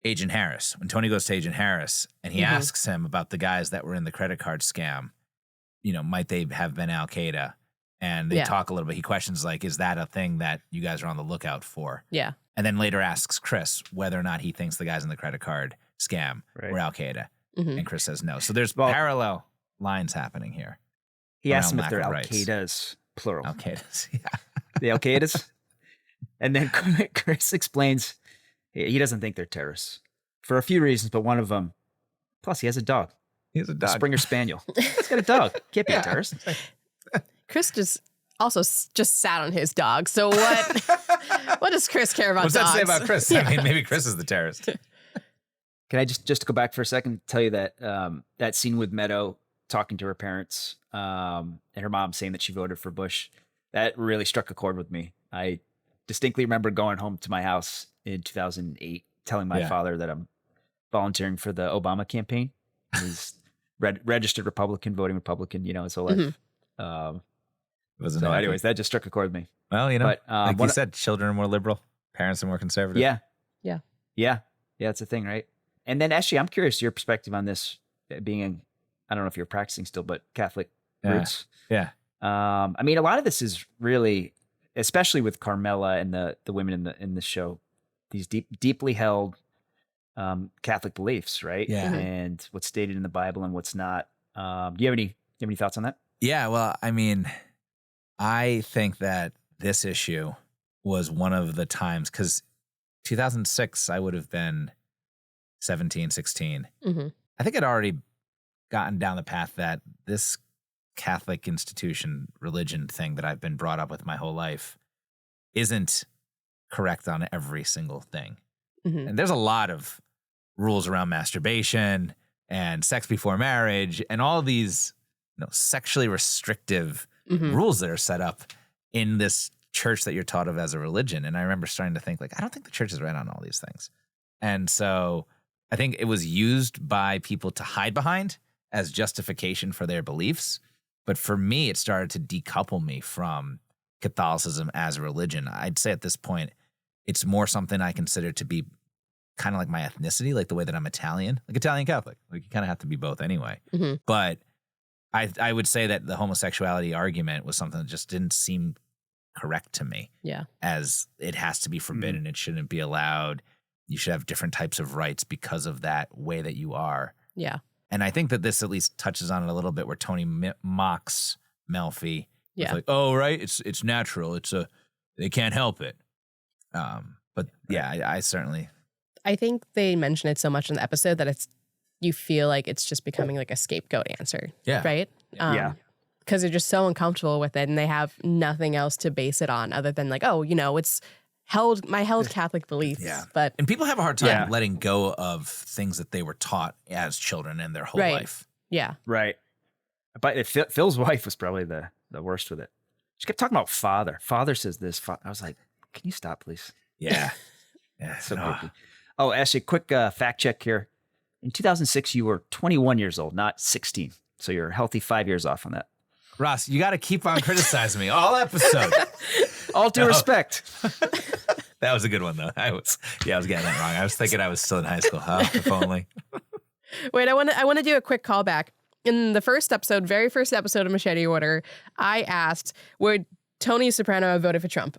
Agent Harris. When Tony goes to Agent Harris and he asks him about the guys that were in the credit card scam, you know, might they have been Al-Qaeda? And they talk a little bit. He questions like, is that a thing that you guys are on the lookout for? Yeah. And then later asks Chris whether or not he thinks the guys in the credit card scam were Al-Qaeda. And Chris says no. So there's parallel lines happening here. He asked him if lack they're of rights. Al-Qaedas, plural. Al-Qaedas, yeah. The Al-Qaedas. And then Chris explains he doesn't think they're terrorists for a few reasons, but one of them, plus he has a dog. He has a dog. Springer Spaniel. He's got a dog. Can't be a terrorist. Chris just sat on his dog. So what does Chris care about What's dogs? that say about Chris? I mean, maybe Chris is the terrorist. Can I just go back for a second, tell you that that scene with Meadow talking to her parents and her mom saying that she voted for Bush, that really struck a chord with me. I distinctly remember going home to my house in 2008, telling my father that I'm volunteering for the Obama campaign. He's registered Republican, voting Republican, you know, his whole life. Anyways, that just struck a chord with me. Well, you know, But, like you said, children are more liberal, parents are more conservative. Yeah, that's the thing, right? And then, Ashley, I'm curious your perspective on this being, I don't know if you're practicing still, but Catholic roots. Yeah. I mean, a lot of this is really, especially with Carmela and the women in the show, these deeply held Catholic beliefs, right? Yeah. And what's stated in the Bible and what's not. Do you have any thoughts on that? Yeah. Well, I mean, I think that this issue was one of the times, because 2006, I would have been 17, 16. I think I'd already gotten down the path that this Catholic institution, religion thing that I've been brought up with my whole life isn't correct on every single thing. And there's a lot of rules around masturbation and sex before marriage and all these, you know, sexually restrictive rules that are set up in this church that you're taught of as a religion. And I remember starting to think like, I don't think the church is right on all these things. And so I think it was used by people to hide behind as justification for their beliefs. But for me, it started to decouple me from Catholicism as a religion. I'd say at this point, it's more something I consider to be kind of like my ethnicity, like the way that I'm Italian, like Italian Catholic. Like you kind of have to be both anyway. Mm-hmm. But I would say that the homosexuality argument was something that just didn't seem correct to me. Yeah. As it has to be forbidden. It shouldn't be allowed. You should have different types of rights because of that way that you are. Yeah. And I think that this at least touches on it a little bit where Tony mocks Melfi. Yeah. Like, oh, right. It's natural. They can't help it. But yeah, I certainly. I think they mention it so much in the episode that you feel like it's just becoming like a scapegoat answer. Yeah. Right? Yeah. Because they're just so uncomfortable with it and they have nothing else to base it on other than like, oh, it's held Catholic beliefs. Yeah. But And people have a hard time letting go of things that they were taught as children in their whole life. yeah. Right. But Phil's wife was probably the worst with it. She kept talking about father. Father says this. I was like, can you stop, please? Yeah. Yeah. So creepy. Oh, Ashley, quick fact check here. In 2006, you were 21 years old, not 16. So you're a healthy 5 years off on that. Ross, you got to keep on criticizing me all episode. All due respect. That was a good one, though. I was getting that wrong. I was thinking I was still in high school. If only. Wait, I want to do a quick callback. In the very first episode of Machete Order, I asked, would Tony Soprano have voted for Trump?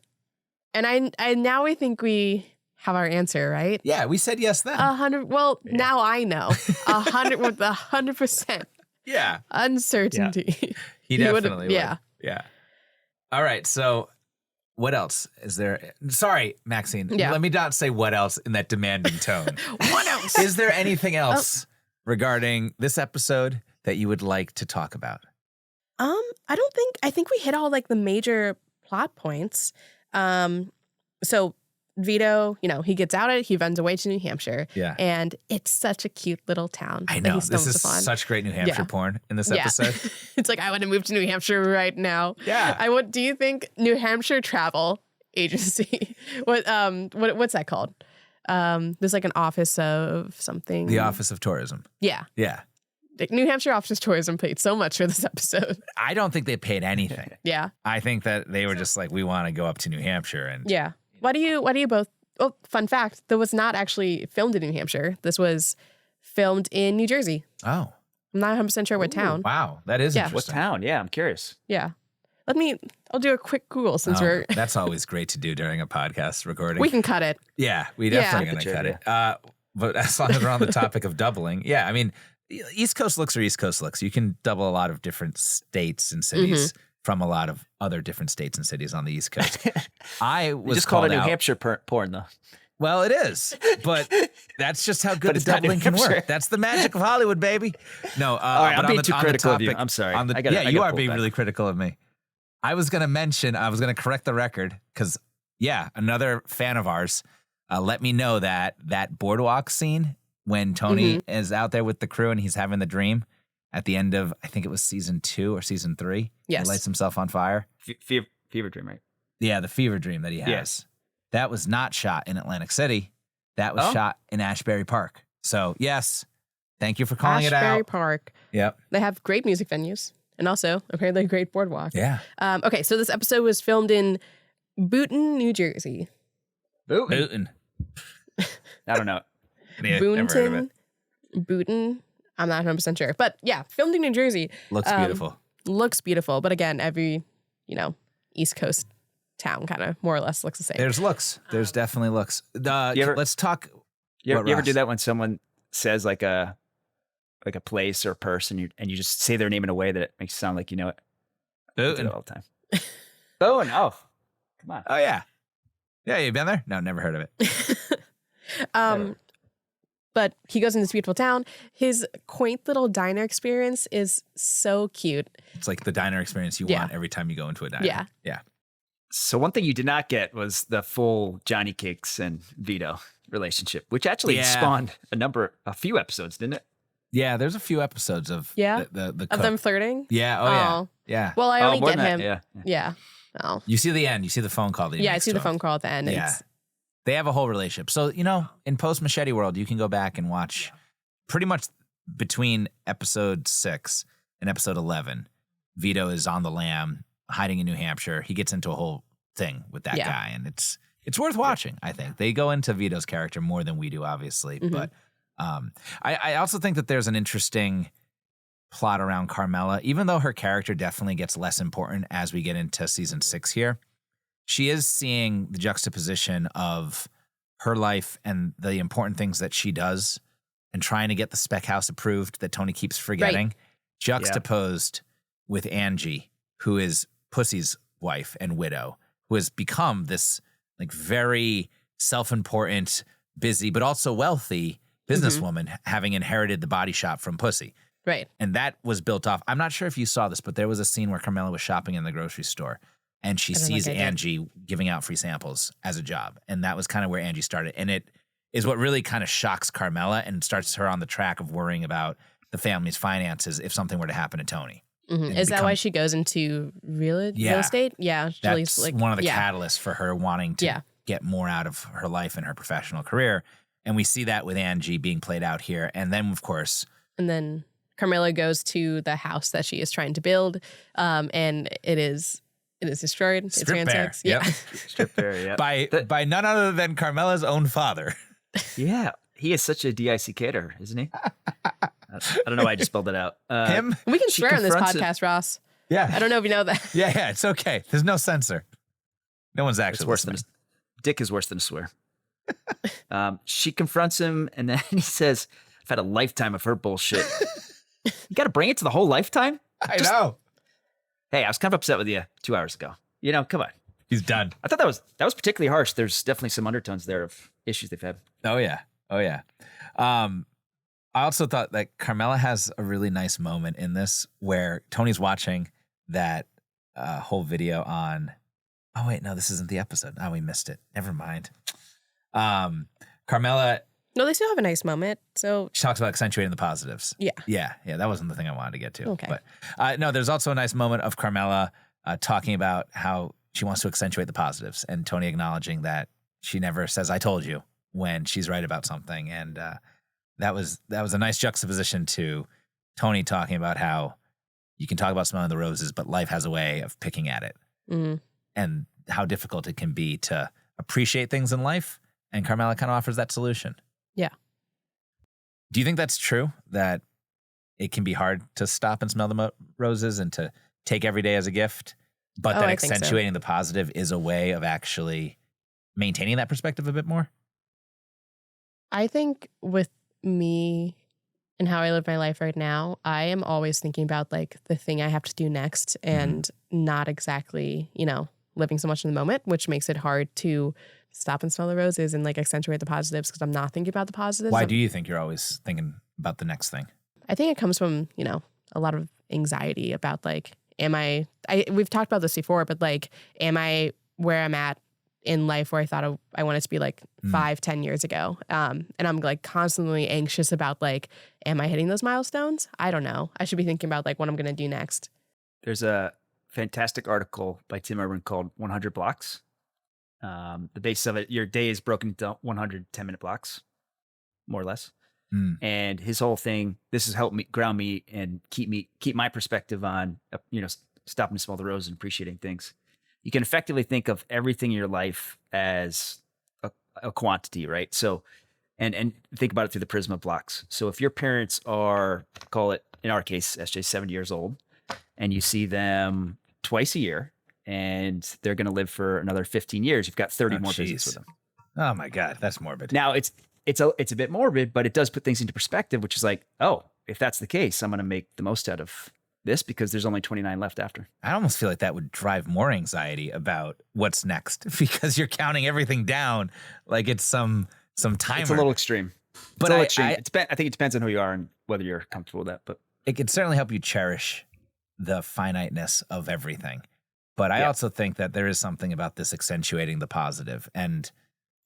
And I now we think we have our answer, right? Yeah, we said yes then. 100. Well, now I know 100 with 100%. Yeah. Uncertainty. He definitely would. Yeah. Yeah. All right. So what else is there? Sorry, Maxine. Yeah. Let me not say what else in that demanding tone. What else? Is there anything else regarding this episode that you would like to talk about? I think we hit all like the major plot points. So Vito, he gets out he runs away to New Hampshire. Yeah. And it's such a cute little town. I that know. he This is stumbles upon. such great New Hampshire porn in this episode. It's like, I want to move to New Hampshire right now. Yeah. Do you think New Hampshire Travel Agency, what's that called? There's like an office of something. The Office of Tourism. Yeah. Yeah. Like New Hampshire Office of Tourism paid so much for this episode. I don't think they paid anything. Yeah. I think that they were just like, we want to go up to New Hampshire. And Yeah. Why do you both? Oh, fun fact, that was not actually filmed in New Hampshire. This was filmed in New Jersey. Oh. I'm not 100% sure what town. Wow. That is Yeah. What interesting. town? Yeah, I'm curious. Yeah. I'll do a quick Google since That's always great to do during a podcast recording. we can cut it. Yeah, we definitely Yeah. going to cut it. But as long as we're on the topic of doubling, yeah, I mean, East Coast looks are East Coast looks. You can double a lot of different states and cities from a lot of other different states and cities on the East Coast. I was You just called it called New out. Hampshire porn, though. Well, it is, but that's just how good But the it's not New doubling can Hampshire. work. That's the magic of Hollywood, baby. No, All right, but I'm being too on the critical of you. topic- I'm sorry. on the- I gotta you are pull being back. really critical of me. I was going to correct the record because, another fan of ours let me know that boardwalk scene when Tony is out there with the crew and he's having the dream at the end of, I think it was season 2 or season 3. Yes. He lights himself on fire. Fever dream, right? Yeah, the fever dream that he has. Yes. That was not shot in Atlantic City. That was shot in Ashbury Park. So, yes, thank you for calling it Ashbury out. Park. Yep. They have great music venues and also apparently a great boardwalk. Yeah. Okay, so this episode was filmed in Boonton, New Jersey. Newton. I don't know. Yeah, never heard of it. Boonton. I'm not 100% sure. But yeah, filmed in New Jersey. Looks beautiful. Looks beautiful. But again, every, East Coast town kind of more or less looks the same. There's looks. There's definitely looks. Let's talk. You What, ever Ross? do that when someone says like a place or a person and you just say their name in a way that it makes it sound like you know it? I do it Boonton. all the time. Boone. Oh, come on. Oh, yeah. Yeah, you been there? No, never heard of it. But he goes in this beautiful town. His quaint little diner experience is so cute. It's like the diner experience you Yeah. want every time you go into a diner. Yeah. Yeah. So one thing you did not get was the full Johnny Cakes and Vito relationship, which actually Yeah. spawned a few episodes, didn't it? Yeah, there's a few episodes of Yeah? the Of cook. them flirting. Yeah. Oh, yeah. Oh. Yeah. Well, I only more get than him. that, yeah. Yeah. Oh. You see the end. You see the phone call that he Yeah, I makes see to the him. phone call at the end. Yeah. They have a whole relationship. So, in post Machete World, you can go back and watch pretty much between episode 6 and episode 11, Vito is on the lam, hiding in New Hampshire. He gets into a whole thing with that guy, and it's worth watching, I think. They go into Vito's character more than we do, obviously. But I also think that there's an interesting plot around Carmela. Even though her character definitely gets less important as we get into season 6 here, she is seeing the juxtaposition of her life and the important things that she does and trying to get the spec house approved that Tony keeps forgetting, juxtaposed with Angie, who is Pussy's wife and widow, who has become this like very self-important, busy, but also wealthy businesswoman, having inherited the body shop from Pussy. Right. And that was built off. I'm not sure if you saw this, but there was a scene where Carmela was shopping in the grocery store and she sees Angie giving out free samples as a job. And that was kind of where Angie started. And it is what really kind of shocks Carmela and starts her on the track of worrying about the family's finances if something were to happen to Tony. Is that why she goes into real estate? Yeah. That's one of the catalysts for her wanting to get more out of her life and her professional career. And we see that with Angie being played out here. And then, of course... And then Carmela goes to the house that she is trying to build, and it is destroyed. It's ransacked. Yep. Strip bare, By none other than Carmela's own father. Yeah. He is such a DICKator, isn't he? I don't know why I just spelled it out. Him? We can swear on this confronts podcast, Ross. Yeah. I don't know if you know that. Yeah, it's okay. There's no censor. No one's actually It's worse listening. Dick is worse than a swear. She confronts him, and then he says, I've had a lifetime of her bullshit. You got to bring it to the whole lifetime? I know. Hey, I was kind of upset with you 2 hours ago. You know, come on. He's done. I thought that was particularly harsh. There's definitely some undertones there of issues they've had. Oh, yeah. I also thought that Carmela has a really nice moment in this where Tony's watching that whole video on... Oh, wait, no, this isn't the episode. Oh, we missed it. Never mind. Carmela... No, they still have a nice moment. So She talks about accentuating the positives. Yeah, that wasn't the thing I wanted to get to. Okay. But no, there's also a nice moment of Carmela talking about how she wants to accentuate the positives and Tony acknowledging that she never says, I told you, when she's right about something. And that was a nice juxtaposition to Tony talking about how you can talk about smelling the roses, but life has a way of picking at it. And how difficult it can be to appreciate things in life. And Carmela kind of offers that solution. Yeah. Do you think that's true, that it can be hard to stop and smell the roses and to take every day as a gift, but that I think so. accentuating the positive is a way of actually maintaining that perspective a bit more? I think with me and how I live my life right now, I am always thinking about like the thing I have to do next and not exactly, living so much in the moment, which makes it hard to stop and smell the roses and like accentuate the positives because I'm not thinking about the positives. Why do you think you're always thinking about the next thing? I think it comes from, a lot of anxiety about like, we've talked about this before, but like, am I where I'm at in life where I thought I wanted to be like 5-10 years ago? And I'm like constantly anxious about like, am I hitting those milestones? I don't know. I should be thinking about like what I'm going to do next. There's a fantastic article by Tim Urban called 100 Blocks. The basis of it, your day is broken into 100 10-minute blocks, more or less. And his whole thing, this has helped me ground me and keep my perspective on, stopping to smell the roses and appreciating things. You can effectively think of everything in your life as a quantity, right? So, and think about it through the prism of blocks. So if your parents are, call it, in our case, SJ 70 years old, and you see them twice a year, and they're going to live for another 15 years. You've got 30 more visits with them. Oh my God, that's morbid. Now it's a bit morbid, but it does put things into perspective, which is like, oh, if that's the case, I'm going to make the most out of this because there's only 29 left after. I almost feel like that would drive more anxiety about what's next because you're counting everything down like it's some timer. It's a little extreme. But I think it depends on who you are and whether you're comfortable with that. But it could certainly help you cherish the finiteness of everything. But I also think that there is something about this accentuating the positive. And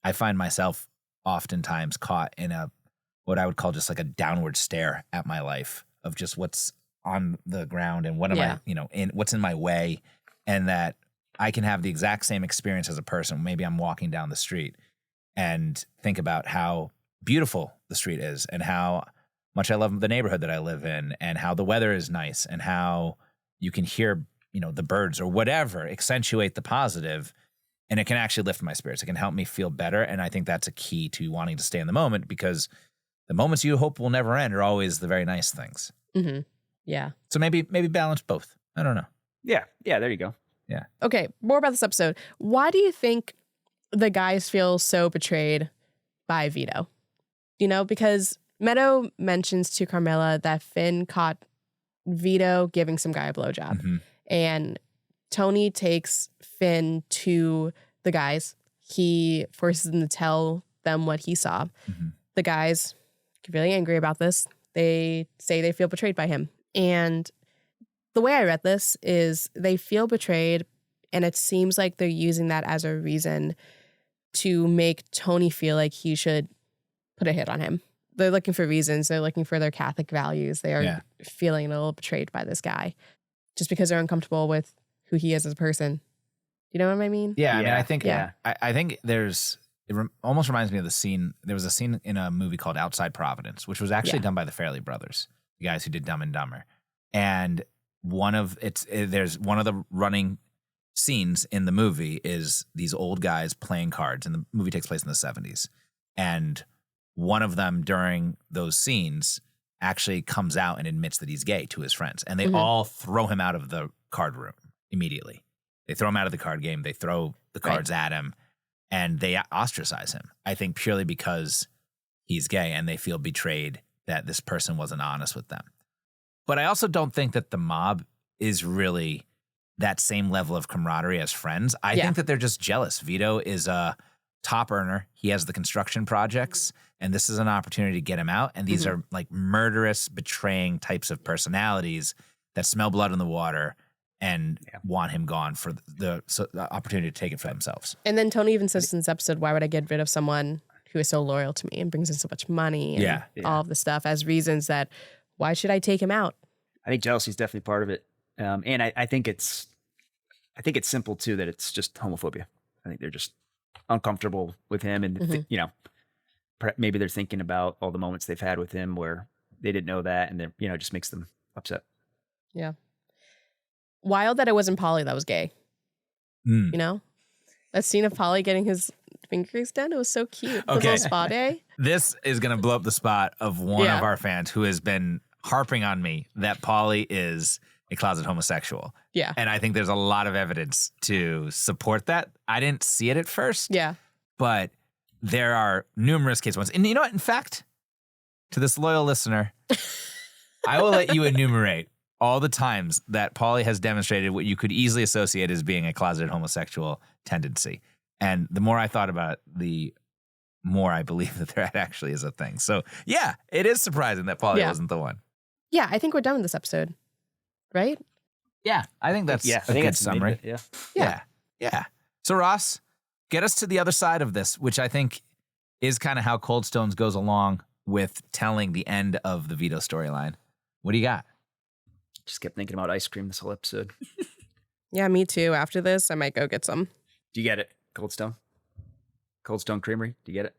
I find myself oftentimes caught in what I would call just like a downward stare at my life of just what's on the ground and what am I, in what's in my way. And that I can have the exact same experience as a person. Maybe I'm walking down the street and think about how beautiful the street is and how much I love the neighborhood that I live in and how the weather is nice and how you can hear, the birds or whatever accentuate the positive, and it can actually lift my spirits. It can help me feel better. And I think that's a key to wanting to stay in the moment, because the moments you hope will never end are always the very nice things. Mm-hmm. Yeah. So maybe balance both. I don't know. Yeah. Yeah. There you go. Yeah. Okay, more about this episode. Why do you think the guys feel so betrayed by Vito? Because Meadow mentions to Carmela that Finn caught Vito giving some guy a blowjob. Mm-hmm. And Tony takes Finn to the guys. He forces them to tell them what he saw. Mm-hmm. The guys get really angry about this. They say they feel betrayed by him. And the way I read this is they feel betrayed, and it seems like they're using that as a reason to make Tony feel like he should put a hit on him. They're looking for reasons. They're looking for their Catholic values. They are feeling a little betrayed by this guy just because they're uncomfortable with who he is as a person. You know what I mean? Yeah, I mean, Yeah. I think Yeah. I think almost reminds me of the scene. There was a scene in a movie called Outside Providence, which was actually done by the Farrelly brothers, the guys who did Dumb and Dumber. And there's one of the running scenes in the movie is these old guys playing cards, and the movie takes place in the 70s. And one of them during those scenes actually comes out and admits that he's gay to his friends, and they all throw him out of the card room immediately. They throw him out of the card game. They throw the cards at him, and they ostracize him. I think purely because he's gay, and they feel betrayed that this person wasn't honest with them. But I also don't think that the mob is really that same level of camaraderie as friends. I think that they're just jealous. Vito is a top earner. He has the construction projects, and this is an opportunity to get him out. And these are like murderous, betraying types of personalities that smell blood in the water and want him gone for the opportunity to take it for themselves. And then Tony even says in this episode, why would I get rid of someone who is so loyal to me and brings in so much money and all of the stuff as reasons that why should I take him out? I think jealousy is definitely part of it. And I think it's simple too, that it's just homophobia. I think they're just uncomfortable with him, and maybe they're thinking about all the moments they've had with him where they didn't know that, and they're, it just makes them upset. Yeah. Wild that it wasn't Polly that was gay. That scene of Polly getting his fingers done, it was so cute. The little spa day. This is going to blow up the spot of one of our fans who has been harping on me that Polly is a closet homosexual. Yeah. And I think there's a lot of evidence to support that. I didn't see it at first. Yeah. But there are numerous case ones. And you know what? In fact, to this loyal listener, I will let you enumerate all the times that Polly has demonstrated what you could easily associate as being a closeted homosexual tendency. And the more I thought about it, the more I believe that that actually is a thing. So yeah, it is surprising that Polly wasn't the one. Yeah, I think we're done with this episode. Right? Yeah, I think that's a good summary. Yeah. So Ross, get us to the other side of this, which I think is kind of how Cold Stones goes along with telling the end of the Vito storyline. What do you got? Just kept thinking about ice cream this whole episode. Yeah, me too. After this, I might go get some. Do you get it? Cold Stone Creamery. Do you get it?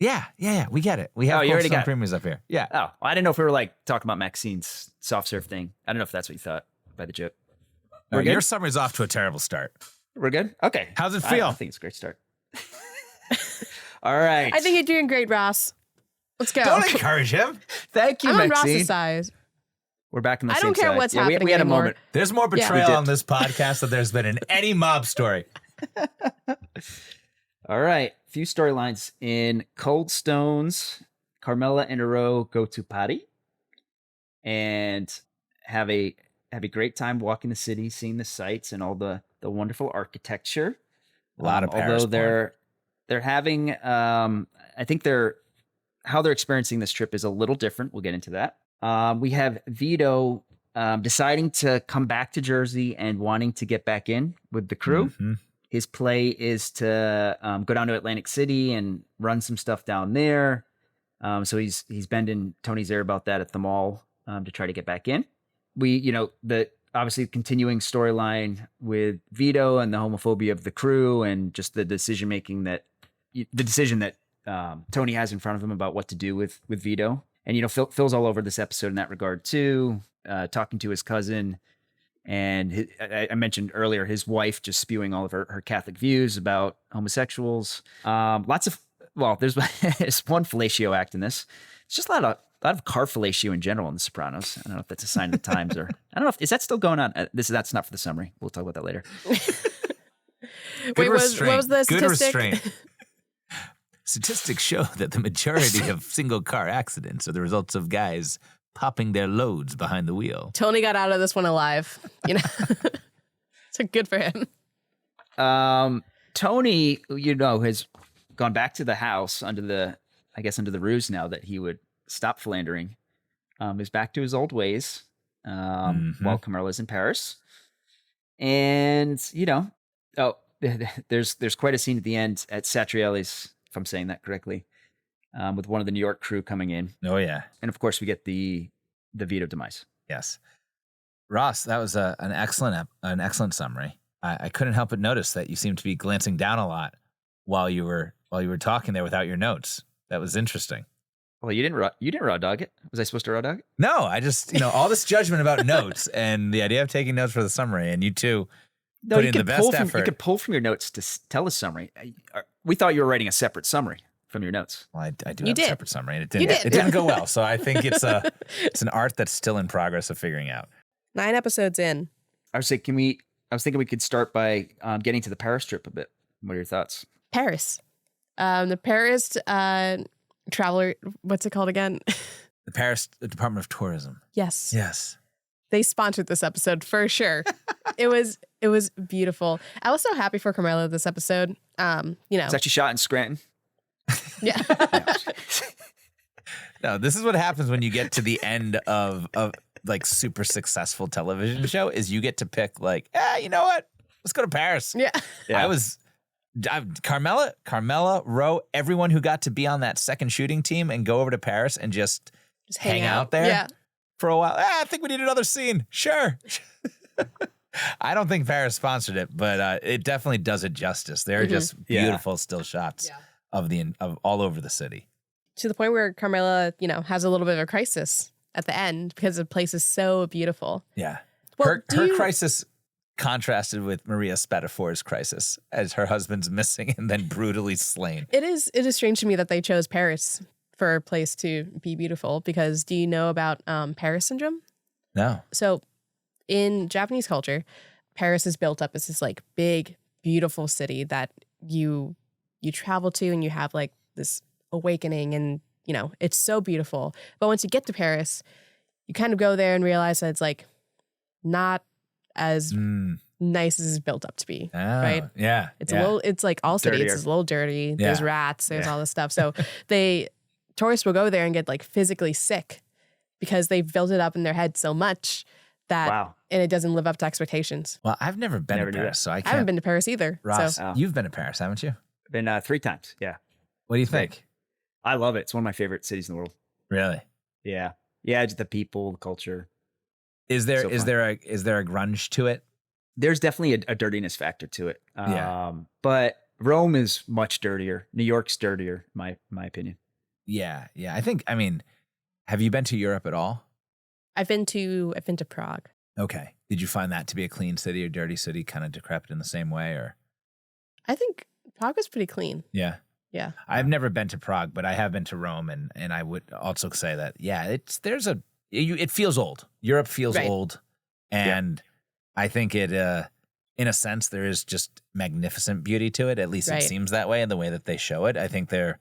Yeah. We get it. We have Cold Stone Creameries up here. Yeah. Oh, I didn't know if we were like talking about Maxine's soft serve thing. I don't know if that's what you thought by the joke. Your summer's off to a terrible start. We're good? Okay. How's it feel? I think it's a great start. All right. I think you're doing great, Ross. Let's go. Don't encourage him. Thank you, I'm on Maxine. Ross's side. We're back in the I same don't care side. what's we happening had anymore. a moment. There's more betrayal on this podcast than there's been in any mob story. All right. A few storylines in Cold Stones. Carmela and Aro go to party and have a great time walking the city, seeing the sights and all the wonderful architecture. A lot of Paris although they're having I think how they're experiencing this trip is a little different. We'll get into that. We have Vito deciding to come back to Jersey and wanting to get back in with the crew. Mm-hmm. His play is to go down to Atlantic City and run some stuff down there. So he's bending Tony's ear about that at the mall to try to get back in. The obviously continuing storyline with Vito and the homophobia of the crew and just the decision that Tony has in front of him about what to do with Vito. And, Phil's all over this episode in that regard too, talking to his cousin. And I mentioned earlier, his wife just spewing all of her Catholic views about homosexuals. There's there's one fellatio act in this. It's just a lot of car fellatio in general in The Sopranos. I don't know if that's a sign of the times or I don't know is that still going on. That's not for the summary. We'll talk about that later. Wait, what was the Good statistic? restraint. Statistics show that the majority of single car accidents are the results of guys popping their loads behind the wheel. Tony got out of this one alive. So good for him. Tony, has gone back to the house under the ruse now that he would stop philandering. Is back to his old ways while Carmela's in Paris. And, there's quite a scene at the end at Satriali's, if I'm saying that correctly, with one of the New York crew coming in. Oh, yeah. And of course, we get the Vito demise. Yes. Ross, that was an excellent summary. I couldn't help but notice that you seemed to be glancing down a lot while you were talking there without your notes. That was interesting. Well, you didn't raw dog it. Was I supposed to raw dog it? No, I just, all this judgment about notes and the idea of taking notes for the summary, and you two put in the best effort. You could pull from your notes to tell a summary. We thought you were writing a separate summary from your notes. Well, I do You have did. a separate summary, and it didn't go well. So I think it's an art that's still in progress of figuring out. 9 episodes in. I was thinking we could start by getting to the Paris trip a bit. What are your thoughts? Paris. The Paris traveler, what's it called again? The Paris Department of Tourism. Yes. Yes. They sponsored this episode for sure. It was beautiful. I was so happy for Carmela this episode. It's actually shot in Scranton. Yeah. No, this is what happens when you get to the end of like super successful television show is you get to pick like, you know what? Let's go to Paris. Yeah. Carmela, Roe, everyone who got to be on that second shooting team and go over to Paris and just hang out there Yeah. for a while. I think we need another scene. Sure. I don't think Paris sponsored it, but it definitely does it justice. They're just beautiful still shots of all over the city. To the point where Carmela, has a little bit of a crisis at the end because the place is so beautiful. Yeah. Well, her crisis contrasted with Maria Spatafor's crisis as her husband's missing and then brutally slain. It is strange to me that they chose Paris for a place to be beautiful because do you know about Paris syndrome? No. So in Japanese culture, Paris is built up as this like big, beautiful city that you travel to and you have like this awakening and, it's so beautiful. But once you get to Paris, you kind of go there and realize that it's like not as nice as it's built up to be, right? Yeah. It's a little, it's like all cities, it's a little dirty. There's rats, there's all this stuff. So tourists will go there and get like physically sick because they've built it up in their head so much that, and it doesn't live up to expectations. Well, I've never been to Paris, so I can't. I haven't been to Paris either. Ross, So. you've been to Paris, haven't you? Been 3 times. Yeah. What do you think? I love it. It's one of my favorite cities in the world. Really? Yeah. Yeah. Just the people, the culture. Is there So is fun. there a grunge to it? There's definitely a dirtiness factor to it. But Rome is much dirtier. New York's dirtier, my opinion. Yeah. I mean, have you been to Europe at all? I've been to Prague. Okay. Did you find that to be a clean city or dirty city, kind of decrepit in the same way, or? I think Prague was pretty clean. Yeah. Yeah. I've never been to Prague, but I have been to Rome, and I would also say that it feels old. Europe feels old, and I think it in a sense there is just magnificent beauty to it. At least it seems that way in the way that they show it. I think there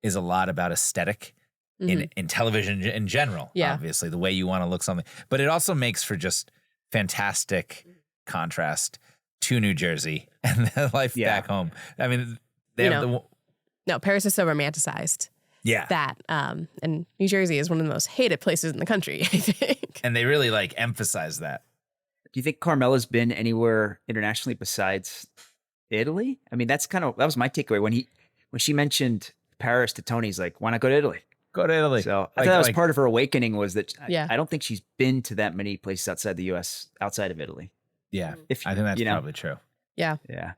is a lot about aesthetic in television in general. Yeah. Obviously, the way you want to look something, but it also makes for just fantastic contrast to New Jersey and the life back home. I mean, they have No, Paris is so romanticized. Yeah. That and New Jersey is one of the most hated places in the country, I think. And they really emphasize that. Do you think Carmela's been anywhere internationally besides Italy? I mean, that was my takeaway when she mentioned Paris to Tony. He's like, why not go to Italy? Go to Italy. So I thought that was part of her awakening was that Yeah. I don't think she's been to that many places outside the U.S. outside of Italy. Yeah. If I think that's you know. probably true. Yeah. Yeah.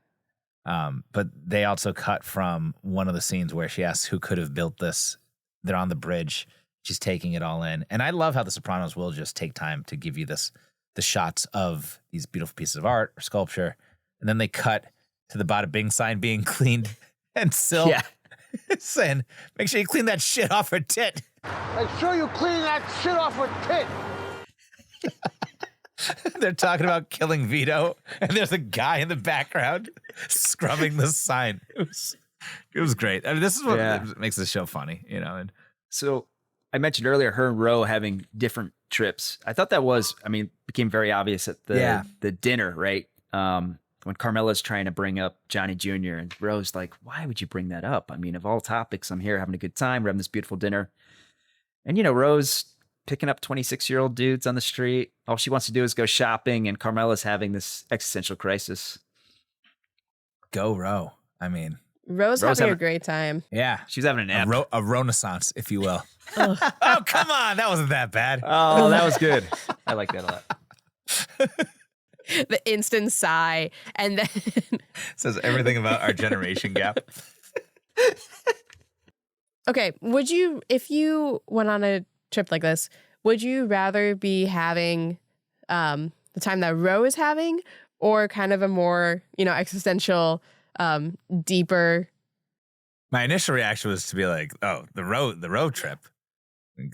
But they also cut from one of the scenes where she asks who could have built this. They're on the bridge She's taking it all in. And I love how The Sopranos will just take time to give you the shots of these beautiful pieces of art or sculpture. And then they cut to the bada bing sign being cleaned. And Sil saying, make sure you clean that shit off her tit. Make sure you clean that shit off her tit. They're talking about killing Vito, and there's a guy in the background scrubbing the sign. It was great. I mean, this is what makes this show funny, you know. And So I mentioned earlier her and Ro having different trips. I thought that became very obvious at the dinner, right? When Carmela's trying to bring up Johnny Jr. and Ro's like, why would you bring that up? I mean, of all topics, I'm here having a good time. We're having this beautiful dinner. And, Ro's picking up 26-year-old dudes on the street. All she wants to do is go shopping, and Carmela's having this existential crisis. go Ro. I mean, Ro's having a great time. yeah. She's having an nap. A renaissance, if you will. Oh, come on. That wasn't that bad. Oh, that was good. I like that a lot. The instant sigh, and then Says everything about our generation gap. okay, if you went on a trip like this, would you rather be having the time that Ro is having, or kind of a more, existential, deeper? My initial reaction was to be like, oh, the road trip.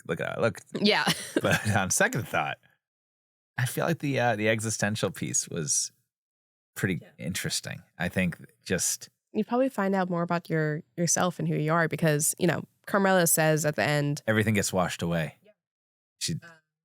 Look. Yeah. But on second thought, I feel like the existential piece was pretty interesting. I think just You'd probably find out more about yourself and who you are, because, Carmela says at the end, everything gets washed away.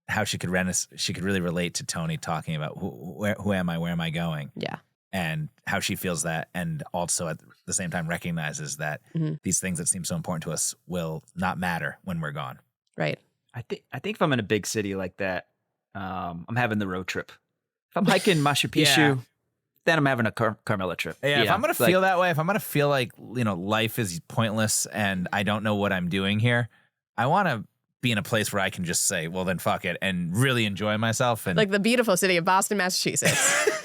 How she could really relate to Tony talking about who am I, where am I going? yeah. And how she feels that, and also at the same time recognizes that these things that seem so important to us will not matter when we're gone. Right. I think if I'm in a big city like that, I'm having the road trip. If I'm hiking Machu Picchu, then I'm having a Carmela trip. Yeah, if I'm going to feel that way, if I'm going to feel like, life is pointless and I don't know what I'm doing here, I want to be in a place where I can just say, well, then fuck it, and really enjoy myself. And Like the beautiful city of Boston, Massachusetts.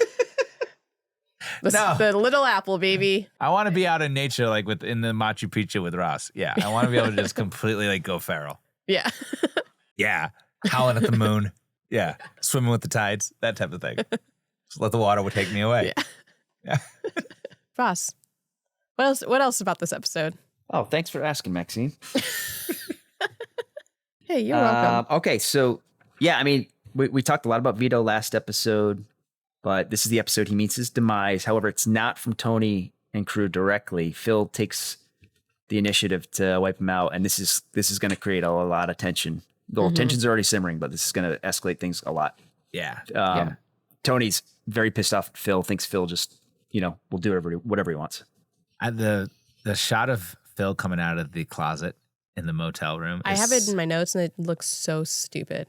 The little apple, baby. I want to be out in nature, like in the Machu Picchu with Ross. Yeah, I want to be able to just completely go feral. Yeah. Yeah, howling at the moon. Yeah, swimming with the tides, that type of thing. Just let the water take me away. Yeah. Ross, what else about this episode? Oh, thanks for asking, Maxine. Hey, you're welcome. Okay, so I mean, we talked a lot about Vito last episode, but this is the episode he meets his demise. However, it's not from Tony and crew directly. Phil takes the initiative to wipe him out, and this is going to create a lot of tension. The tensions are already simmering, but this is going to escalate things a lot. Yeah. Tony's very pissed off at Phil, thinks Phil just, will do whatever he wants. The shot of Phil coming out of the closet in the motel room. I have it in my notes, and it looks so stupid.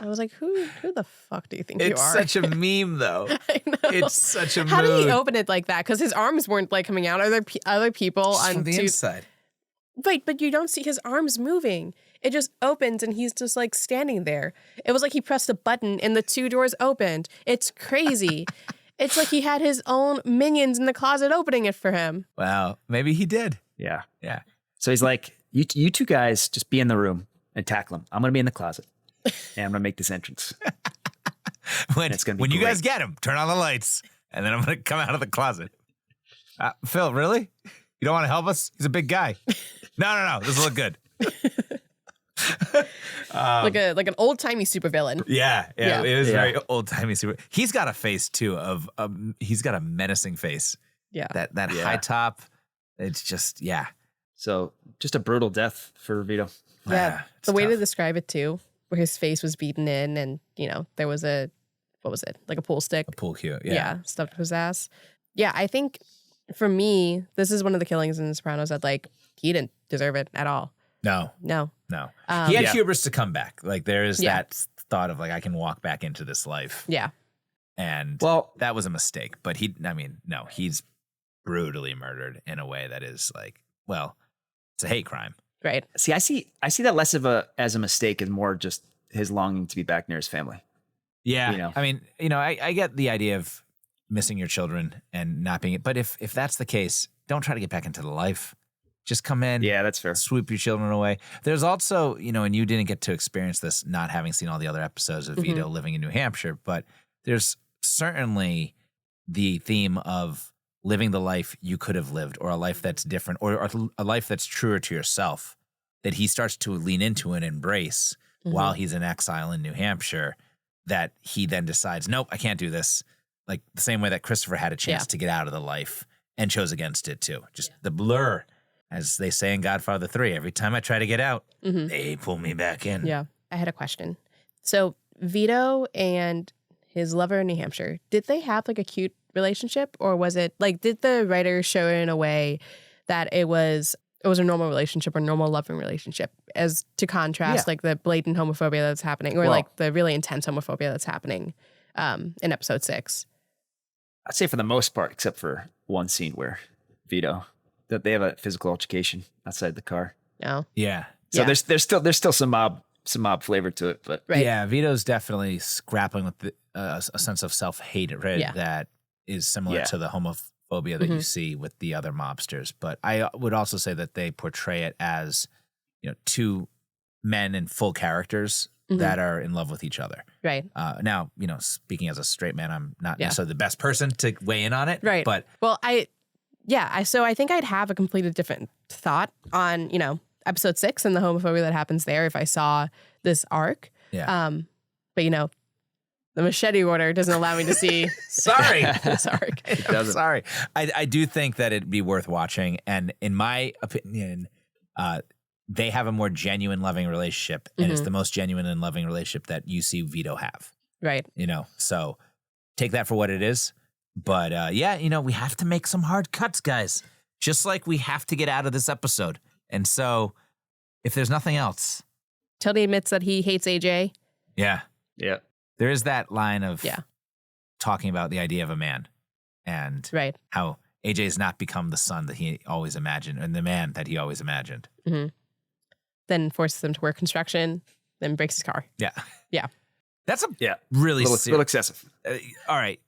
I was like, who the fuck do you think you are? It's such a meme, though. I know. It's such a How mood. did he open it like that? Because his arms weren't coming out. Are there other people Just on from the inside? Wait, but you don't see his arms moving. It just opens and he's just standing there. It was like he pressed a button and the two doors opened. It's crazy. It's like he had his own minions in the closet opening it for him. Wow, maybe he did. Yeah. Yeah. So he's like, you two guys just be in the room and tackle him. I'm going to be in the closet, and I'm going to make this entrance. When It's gonna be you great. guys get him, turn on the lights, and then I'm going to come out of the closet. Phil, really? You don't want to help us? He's a big guy. No. This will look good. Like an old timey supervillain. Yeah. It was Yeah. very old timey. He's got a face too he's got a menacing face. Yeah. That high top. It's just So just a brutal death for Vito. Yeah. It's The way to tough. describe it too, where his face was beaten in and, there was what was it? Like a pool stick. A pool cue. Yeah. Stuffed to his ass. Yeah. I think for me, this is one of the killings in The Sopranos that he didn't deserve it at all. No. He had hubris to come back. There is that thought of I can walk back into this life. Yeah. And that was a mistake. But he's brutally murdered in a way that is it's a hate crime. Right. See, I see that less as a mistake and more just his longing to be back near his family. Yeah. I mean, I get the idea of missing your children and not being it. But if that's the case, don't try to get back into the life. Just come in. Yeah, that's fair. Swoop your children away. There's also, and you didn't get to experience this not having seen all the other episodes of Vito living in New Hampshire, but there's certainly the theme of living the life you could have lived, or a life that's different, or a life that's truer to yourself, that he starts to lean into and embrace while he's in exile in New Hampshire, that he then decides, nope, I can't do this. Like the same way that Christopher had a chance to get out of the life and chose against it too. Just the blur, as they say in Godfather 3, every time I try to get out, they pull me back in. Yeah. I had a question. So Vito and his lover in New Hampshire, did they have like a cute relationship, or was it like, did the writer show it in a way that it was a normal relationship or normal loving relationship, as to contrast like the blatant homophobia that's happening, or like the really intense homophobia that's happening in episode 6? I'd say for the most part, except for one scene where Vito, that they have a physical altercation outside the car. No. Yeah. So there's still some mob flavor to it, but Yeah, Vito's definitely grappling with a sense of self-hate that is similar to the homophobia that you see with the other mobsters. But I would also say that they portray it as, two men in full characters that are in love with each other. Right. Now, speaking as a straight man, I'm not necessarily the best person to weigh in on it. Right. But well, so I think I'd have a completely different thought on, episode 6 and the homophobia that happens there if I saw this arc. Yeah. But the Machete Order doesn't allow me to see Sorry. this arc. it doesn't. Sorry. I do think that it'd be worth watching. And in my opinion, they have a more genuine, loving relationship. And it's the most genuine and loving relationship that you see Vito have. Right. So take that for what it is. But we have to make some hard cuts, guys. Just like we have to get out of this episode. And so if there's nothing else. Tony admits that he hates AJ. Yeah. Yeah. There is that line of talking about the idea of a man and how AJ's not become the son that he always imagined and the man that he always imagined. Then forces him to work construction, then breaks his car. Yeah. Yeah. That's really little excessive. All right.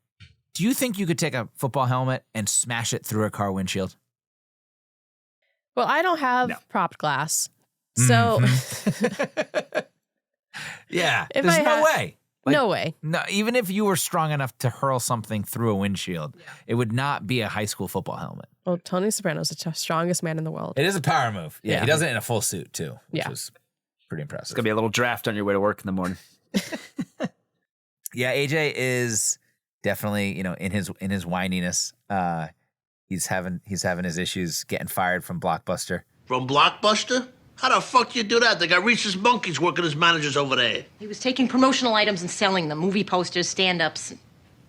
Do you think you could take a football helmet and smash it through a car windshield? Well, I don't have propped glass. So yeah, If there's I no had- way. no way. No, even if you were strong enough to hurl something through a windshield, it would not be a high school football helmet. Well, Tony Soprano's the strongest man in the world. It is a power move. Yeah, Yeah. he does it in a full suit too, which Yeah. was pretty impressive. It's gonna be a little draft on your way to work in the morning. Yeah, AJ is definitely, in his whininess. He's having his issues getting fired from Blockbuster. From Blockbuster? How the fuck you do that? They got Reese's Monkeys working as managers over there. He was taking promotional items and selling them, movie posters, stand-ups.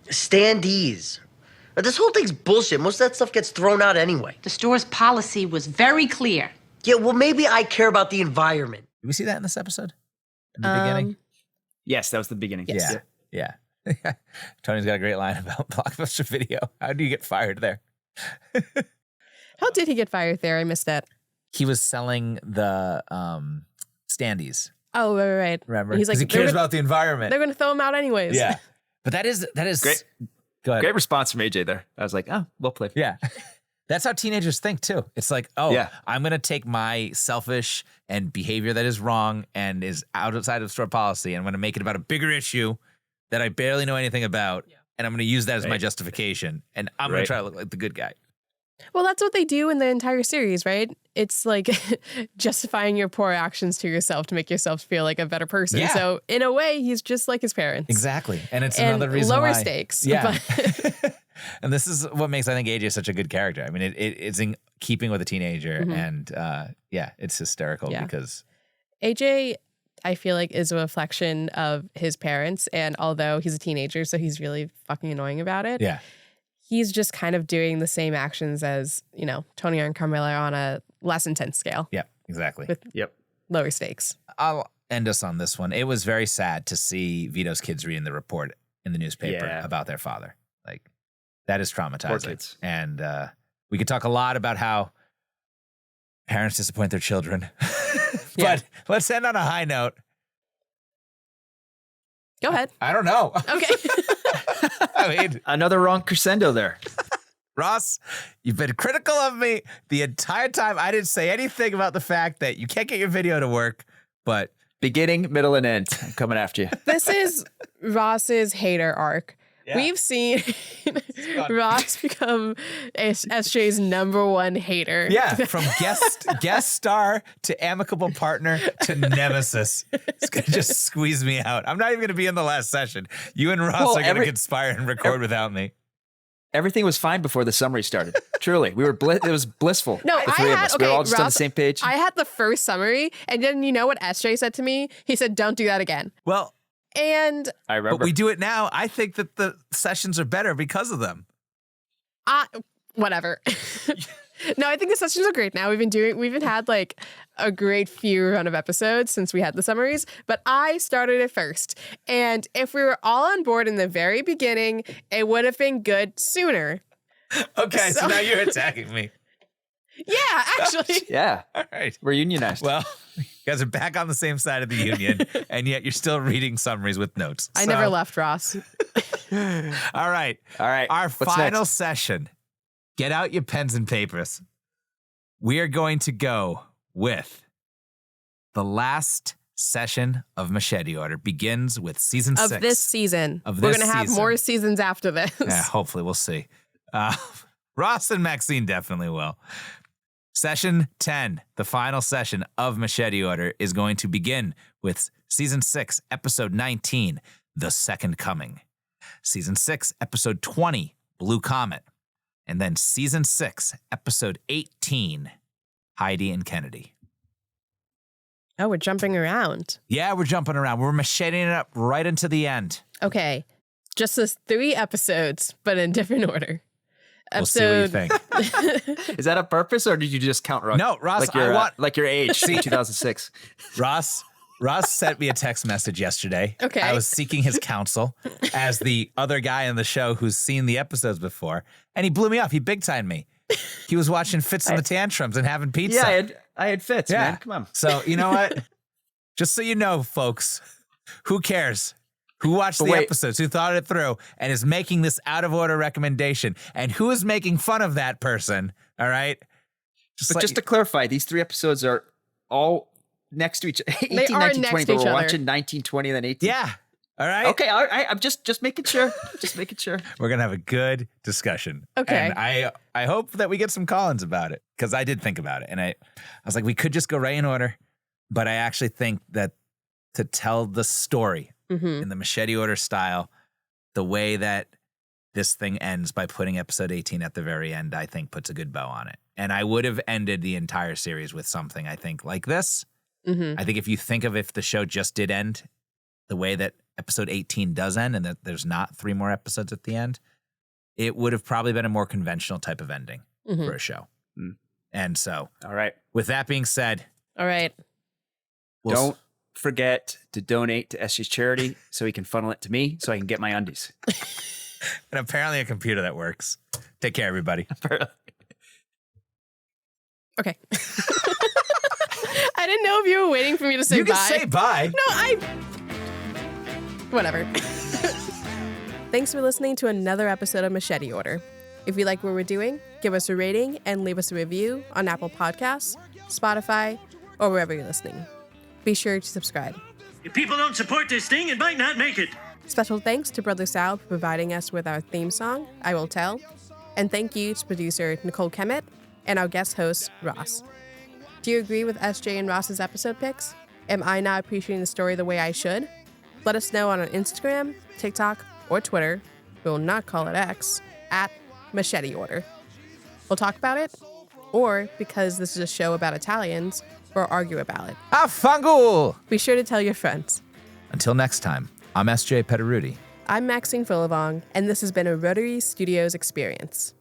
Standees. But this whole thing's bullshit. Most of that stuff gets thrown out anyway. The store's policy was very clear. Yeah, well, maybe I care about the environment. Did we see that in this episode? In the beginning? Yes, that was the beginning. Yes. Yeah. Tony's got a great line about Blockbuster Video. How do you get fired there? How did he get fired there? I missed that. He was selling the standees. Oh, right. Remember? He's like, he cares about the environment. They're going to throw him out anyways. Yeah. But that is Great. Go ahead. Great response from AJ there. I was like, oh, well played. Yeah. That's how teenagers think too. It's like, I'm going to take my selfish and behavior that is wrong and is outside of store policy, and I'm going to make it about a bigger issue that I barely know anything about, and I'm going to use that as my justification, and I'm going to try to look like the good guy. Well, that's what they do in the entire series, right? It's like justifying your poor actions to yourself to make yourself feel like a better person. Yeah. So in a way, he's just like his parents. Exactly. And it's And another reason lower why. stakes, Yeah. but- And this is what makes, I think, AJ such a good character. I mean, it's in keeping with a teenager, and it's hysterical because AJ, I feel like, is a reflection of his parents. And although he's a teenager, so he's really fucking annoying about it. Yeah. He's just kind of doing the same actions as, Tony and Carmela on a less intense scale. Yeah, exactly. With Yep. lower stakes. I'll end us on this one. It was very sad to see Vito's kids reading the report in the newspaper about their father. Like, that is traumatizing. kids. And we could talk a lot about how parents disappoint their children. But let's end on a high note. Go ahead. I don't know. Okay. I mean, Another wrong crescendo there. Ross, you've been critical of me the entire time. I didn't say anything about the fact that you can't get your video to work, but beginning, middle, and end. I'm coming after you. This is Ross's hater arc. Yeah. We've seen Ross become SJ's number one hater. yeah, from guest star to amicable partner to nemesis. It's going to just squeeze me out. I'm not even going to be in the last session. You and Ross are going to conspire and record without me. Everything was fine before the summary started. Truly, we were it was blissful. No, the three of us. We were all just on the same page. I had the first summary, and then you know what SJ said to me? He said, "Don't do that again." Well, and I remember. but we do it now. I think that the sessions are better because of them. Whatever. No, I think the sessions are great now. We've had like a great few run of episodes since we had the summaries, but I started it first. And if we were all on board in the very beginning, it would have been good sooner. Okay, so now you're attacking me. Yeah, actually. Yeah. All right. We're unionized. Well, you guys are back on the same side of the union, and yet you're still reading summaries with notes. I never left, Ross. All right. Our What's final next? session. Get out your pens and papers. We are going to go with the last session of Machete Order. Begins with season 6. Of this season. Of We're this going to have season. more seasons after this. Yeah, hopefully we'll see. Ross and Maxine definitely will. Session 10, the final session of Machete Order, is going to begin with season 6, episode 19, The Second Coming. Season 6, episode 20, Blue Comet. And then season 6, episode 18, Heidi and Kennedy. Oh, we're jumping around. Yeah, we're jumping around. We're macheting it up right into the end. Okay. Just as 3 episodes, but in different order. We'll see what you think. Is that a purpose, or did you just count wrong? No, Ross, like your age, 2006. Ross sent me a text message yesterday. Okay. I was seeking his counsel as the other guy in the show who's seen the episodes before, and he blew me off. He big-timed me. He was watching Fits and the Tantrums and having pizza. Yeah, I had Fits, man. Come on. So, you know what? Just so you know, folks, who cares? Who watched the episodes, who thought it through, and is making this out-of-order recommendation, and who is making fun of that person, all right? Just to clarify, these 3 episodes are all next to each other. 18, They are 19, next 20, to but each we're other. watching 19, 20, and then 18. Yeah, all right? Okay, all right. I'm just making sure. Just making sure. We're going to have a good discussion. Okay. And I hope that we get some call-ins about it, because I did think about it, and I was like, we could just go right in order, but I actually think that to tell the story in the Machete Order style, the way that this thing ends by putting episode 18 at the very end, I think puts a good bow on it. And I would have ended the entire series with something, I think, like this. I think if you think of if the show just did end the way that episode 18 does end, and that there's not 3 more episodes at the end, it would have probably been a more conventional type of ending for a show. And so, All right. with that being said, All right. Don't forget to donate to SG's charity so he can funnel it to me so I can get my undies. and apparently a computer that works. Take care, everybody. Okay. I didn't know if you were waiting for me to say You bye. can say bye. No, Whatever. Thanks for listening to another episode of Machete Order. If you like what we're doing, give us a rating and leave us a review on Apple Podcasts, Spotify, or wherever you're listening. Be sure to subscribe. If people don't support this thing, it might not make it. Special thanks to Brother Sal for providing us with our theme song, I Will Tell. And thank you to producer Nicole Comet and our guest host, Ross. Do you agree with SJ and Ross's episode picks? Am I not appreciating the story the way I should? Let us know on our Instagram, TikTok, or Twitter. We will not call it X, at Machete Order. We'll talk about it, or because this is a show about Italians, we'll argue about it. Affangaul! Be sure to tell your friends. Until next time, I'm SJ Petaruti. I'm Maxine Philivong, and this has been a Rotary Studios experience.